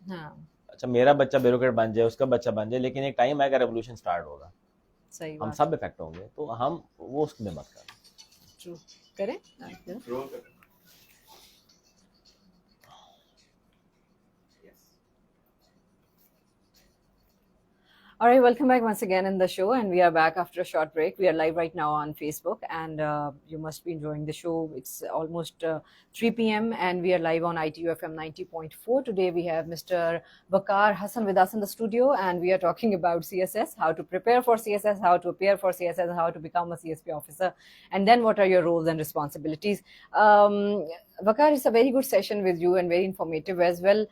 Speaker 2: اچھا میرا بچہ بیوروکریٹ بن جائے, اس کا بچہ بن جائے, لیکن ایک ٹائم آئے گا ریولیوشن سٹارٹ ہوگا, ہم سب افیکٹ ہوں گے, تو ہم وہ اس میں مت
Speaker 1: کریں. All right, welcome back once again in the show, and we are back after a short break. We are live right now on Facebook, and you must be enjoying the show. It's almost 3 p.m. and we are live on ITU FM 90.4. Today we have Mr. Waqar Hassan with us in the studio, and we are talking about CSS, how to prepare for CSS, how to appear for CSS, how to become a CSP officer, and then what are your roles and responsibilities. Waqar, it's a very good session with you and very informative as well.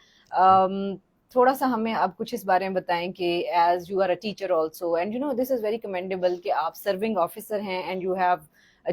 Speaker 1: تھوڑا سا ہمیں اب کچھ اس بارے میں بتائیں کہ as you are a teacher also, and you know this is very commendable کہ آپ سرونگ آفیسر ہیں and you have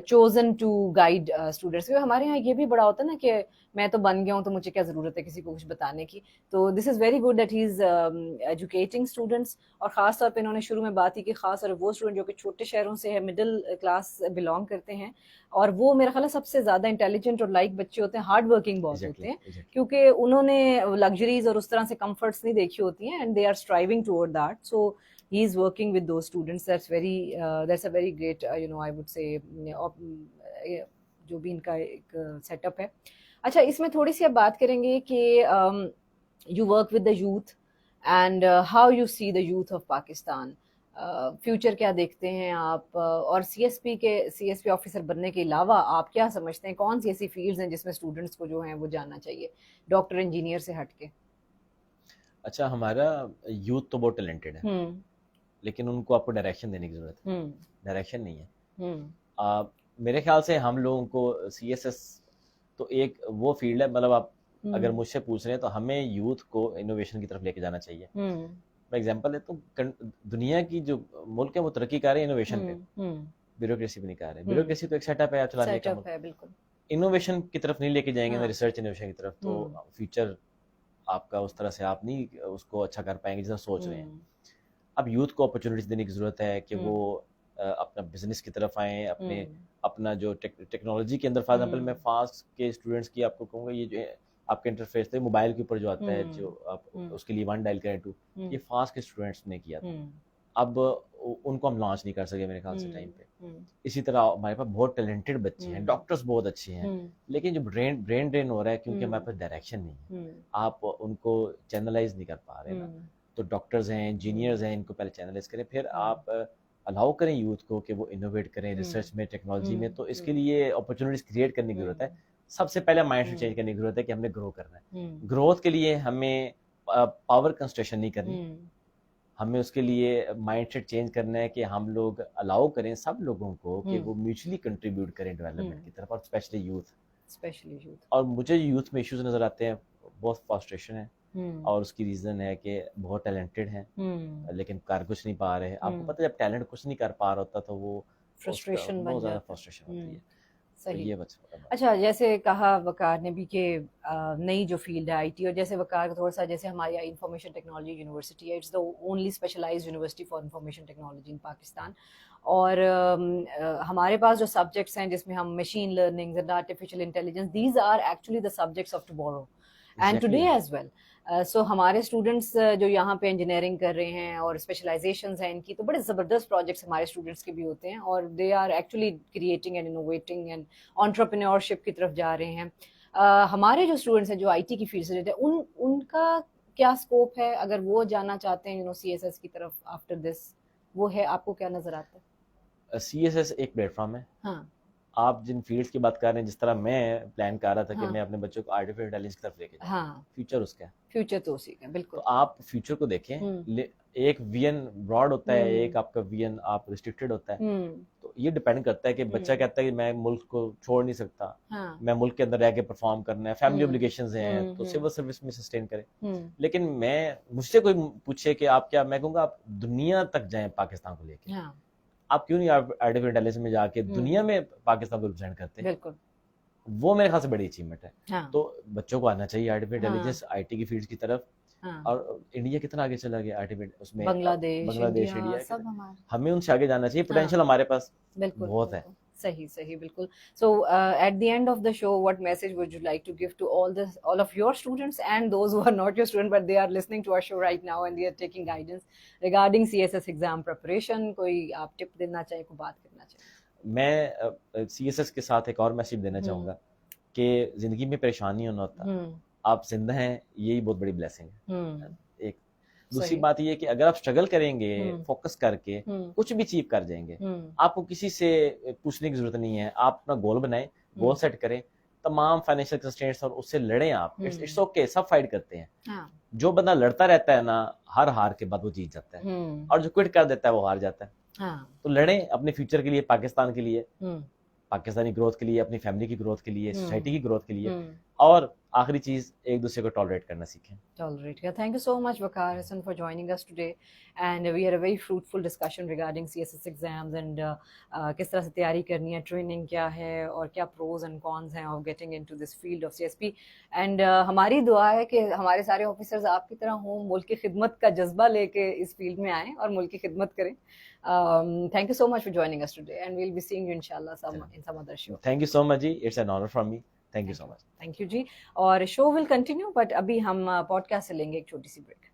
Speaker 1: chosen to guide students. کیونکہ ہمارے یہاں یہ بھی بڑا ہوتا ہے نا کہ میں تو بن گیا ہوں تو مجھے کیا ضرورت ہے کسی کو کچھ بتانے کی. تو this is very good that he is educating students, اور خاص طور پہ انہوں نے شروع میں بات کی کہ خاص طور وہ اسٹوڈنٹ جو کہ چھوٹے شہروں سے ہے, مڈل کلاس بلانگ کرتے ہیں, اور وہ میرا خیال ہے سب سے زیادہ انٹیلیجنٹ اور لائک بچے ہوتے ہیں, ہارڈ ورکنگ بہت ہوتے ہیں, کیونکہ انہوں نے لگژریز اور اس طرح سے کمفرٹس نہیں دیکھی ہوتی ہیں, and they are striving toward that. So he is working with those students. That's a very great I would say جو بھی ان کا ایک سیٹ اپ ہے. اچھا اس میں تھوڑی سی اب بات کریں گے کہ you work with the youth and how you see the youth of Pakistan. Future کیا دیکھتے ہیں آپ, اور سی ایس پی آفیسر بننے کے علاوہ آپ کیا سمجھتے ہیں کون سی ایسی فیلڈز ہیں جس میں اسٹوڈنٹس کو جو ہیں وہ جاننا چاہیے ڈاکٹر انجینئر سے ہٹ کے.
Speaker 2: اچھا ہمارا یوتھ تو بہت ٹیلنٹڈ ہے, لیکن ان کو آپ کو ڈائریکشن دینے کی ضرورت ہے. ڈائریکشن نہیں ہے. میرے خیال سے ہم لوگوں کو CSS تو ایک وہ فیلڈ ہے, مطلب آپ اگر مجھ سے پوچھ رہے ہیں تو ہمیں یوتھ کو انوویشن کی طرف لے کے جانا چاہیے. میں ایگزامپل دیتا ہوں, دنیا کی جو ملک ہے وہ ترقی کر رہے ہیں انوویشن پہ, بیوروکریسی پہ نہیں کر رہے. بیوروکریسی تو ایک سیٹ اپ ہے چلانے کا, انوویشن کی طرف نہیں لے کے جائیں گے, ریسرچ انوویشن کی طرف, تو فیوچر آپ کا اس طرح سے آپ نہیں اس کو اچھا کر پائیں گے جیسا سوچ رہے ہیں. اب یوتھ کو اپرچونیٹیز دینے کی ضرورت ہے کہ وہ اپنا بزنس کی طرف آئیں, اپنا جو ٹیکنالوجی کے اندر, فار ایگزامپل میں فاسٹ کے اسٹوڈنٹس کی آپ کو کہوں گا, یہ جو آپ کا انٹرفیس ہے موبائل کے اوپر جو آتا ہے, جو آپ اس کے لیے 1 ڈائل کریں 2, یہ فاسٹ کے اسٹوڈنٹس نے کیا تھا. اب ان کو ہم لانچ نہیں کر سکے میرے خیال سے ٹائم پہ. اسی طرح ہمارے پاس بہت ٹیلنٹڈ بچے ہیں, ڈاکٹرز بہت اچھے ہیں, لیکن جو برین ڈرین ہو رہا ہے کیونکہ ہمارے پاس ڈائریکشن نہیں ہے, آپ ان کو چینلائز نہیں کر پا رہے نا. تو ڈاکٹرز ہیں, انجینئرز ہیں, ان کو پہلے چینلائز کریں, پھر آپ الاؤ کریں یوتھ کو کہ وہ انوویٹ کریں ریسرچ میں, ٹیکنالوجی میں. تو اس کے لیے اپرچونیٹیز کریٹ کرنے کی ضرورت ہے. سب سے پہلے مائنڈ سیٹ چینج کرنے کی ضرورت ہے کہ ہم نے گرو کرنا ہے. گروتھ کے لیے ہمیں پاور کنسٹریشن نہیں کرنی, ہمیں اس کے لیے مائنڈ سیٹ چینج کرنا ہے کہ ہم لوگ الاؤ کریں سب لوگوں کو کہ وہ میوچلی کنٹریبیوٹ کریں ڈیولپمنٹ کی طرف, اور اسپیشلی یوتھ. اور مجھے یوتھ میں ایشوز نظر آتے ہیں, بہت فرسٹریشن ہے, اور اس کی ریزن ہے کہ بہت ٹیلنٹڈ ہیں لیکن کر کچھ نہیں پا رہے. آپ کو پتہ ہے جب ٹیلنٹ کچھ نہیں کر پا رہا ہوتا تو وہ
Speaker 1: فرسٹریشن
Speaker 2: بہت زیادہ فرسٹریشن ہوتی ہے.
Speaker 1: صحیح. اچھا, جیسے کہا وقار نے بھی کہ نئی جو فیلڈ ہے آئی ٹی, اور جیسے وقار کا تھوڑا سا, جیسے ہماری انفارمیشن ٹیکنالوجی یونیورسٹی ہے, it's the only specialised university for information technology in Pakistan. اور ہمارے پاس جو سبجیکٹس ہیں جس میں ہم machine learning and artificial intelligence, these are actually the subjects of tomorrow and today as well. So ہمارے اسٹوڈنٹس جو یہاں پہ انجینئرنگ کر رہے ہیں اور اسپیشلائزیشنز ہیں ان کی, تو بڑے زبردست پروجیکٹس ہمارے اسٹوڈنٹس کے بھی ہوتے ہیں, اور they are actually creating and innovating and entrepreneurship کی طرف جا رہے ہیں. ہمارے جو اسٹوڈنٹس ہیں جو آئی ٹی کی فیلڈ سے رہتے ہیں, ان کا کیا اسکوپ ہے اگر وہ جانا چاہتے ہیں سی ایس ایس کی طرف آفٹر دس, وہ ہے, آپ کو کیا نظر آتا ہے؟
Speaker 2: سی ایس ایس ایک پلیٹ فارم ہے.
Speaker 1: ہاں,
Speaker 2: آپ جن فیلڈس کی بات کر رہے ہیں, جس طرح میں پلان کر رہا تھا کہ میں اپنے بچوں کو آرٹیفیشل انٹیلیجنس کی طرف لے کے جاؤں,
Speaker 1: ہاں,
Speaker 2: فیوچر اس کا ہے,
Speaker 1: فیوچر تو اسی کا, بالکل.
Speaker 2: تو آپ فیوچر کو دیکھیں. ایک وین براڈ ہوتا ہے, ایک آپ کا وین آپ ریسٹرکٹیڈ ہوتا ہے. تو یہ ڈپینڈ کرتا ہے کہ بچہ کہتا ہے کہ میں ملک کو چھوڑ نہیں سکتا, میں ملک کے اندر رہ کے پرفارم کرنا ہے, فیملی اوبلیگیشنز ہیں, تو سول سروس میں سسٹین کرے. لیکن مجھ سے کوئی پوچھے کہ آپ کیا, میں کہوں گا آپ دنیا تک جائیں پاکستان کو لے کے. آپ کیوں نہیں آرٹیفیشل انٹیلیجنس میں جا کے دنیا میں پاکستان کو ریپرزینٹ کرتے ہیں؟
Speaker 1: بالکل,
Speaker 2: وہ میرے خیال سے بڑی اچیومنٹ ہے. تو بچوں کو آنا چاہیے آرٹیفیشل انٹیلیجنس, آئی ٹی کی فیلڈ کی طرف. اور انڈیا کتنا آگے چلا گیا آرٹیفیشل, اس میں
Speaker 1: بنگلہ دیش,
Speaker 2: انڈیا, ہمیں ان سے آگے جانا چاہیے. پوٹینشیل ہمارے پاس بہت ہے.
Speaker 1: صحیح, بالکل. So at the end of the show, what message would you like to give to all of your students and those who are not your students but they are listening to our show right now and they are taking guidance regarding CSS exam preparation? کوئی آپ ٹپ دینا چاہیں, کوئی بات کرنا چاہیں؟
Speaker 2: میں سی S S کے ساتھ ایک اور میسج دینا چاہوں گا کہ زندگی میں پریشان نہیں ہونا ہوتا, آپ زندہ ہیں یہی بہت بڑی بلیسنگ ہے. ایک دوسری بات یہ ہے کہ اگر آپ اسٹرگل کریں گے فوکس کر کے, کچھ بھی اچیو کر جائیں گے. آپ کو کسی سے پوچھنے کی ضرورت نہیں ہے, آپ اپنا گول بنائیں, گول سیٹ کریں, تمام فائنینشیل کنسٹرینٹس اور اس سے لڑیں. آپ اٹس اوکے, سب فائٹ کرتے ہیں. جو بندہ لڑتا رہتا ہے نا, ہر ہار کے بعد وہ جیت جاتا ہے, اور جو کوئٹ کر دیتا ہے وہ ہار جاتا ہے. تو لڑیں اپنے فیوچر کے لیے, پاکستان کے لیے, پاکستانی گروتھ کے لیے, اپنی فیملی کی گروتھ کے لیے, سوسائٹی کی گروتھ کے لیے. اور آخری چیز, ایک دوسرے کو ٹالریٹ کرنا سیکھیں.
Speaker 1: Thank you so much, Waqar Hassan, for joining us today. And we had a very fruitful discussion regarding CSS exams and کس طرح سے تیاری کرنی ہے, ٹریننگ کیا ہے, اور کیا pros and cons ہیں of getting into this field of CSP. And ہماری دعا ہے کہ ہمارے سارے آفیسرز آپ کی طرح ہوں, ملک کی خدمت کا جذبہ لے کے اس فیلڈ میں آئیں اور ملک کی خدمت کریں. Thank you so much for joining us today, and we'll be seeing you inshallah in some other show.
Speaker 2: Thank you so much ji, it's an honor from me. Thank you so much.
Speaker 1: Thank you ji. اور شو will continue, but ابھی ہم pod cost سے لیں گے ایک چھوٹی سی break.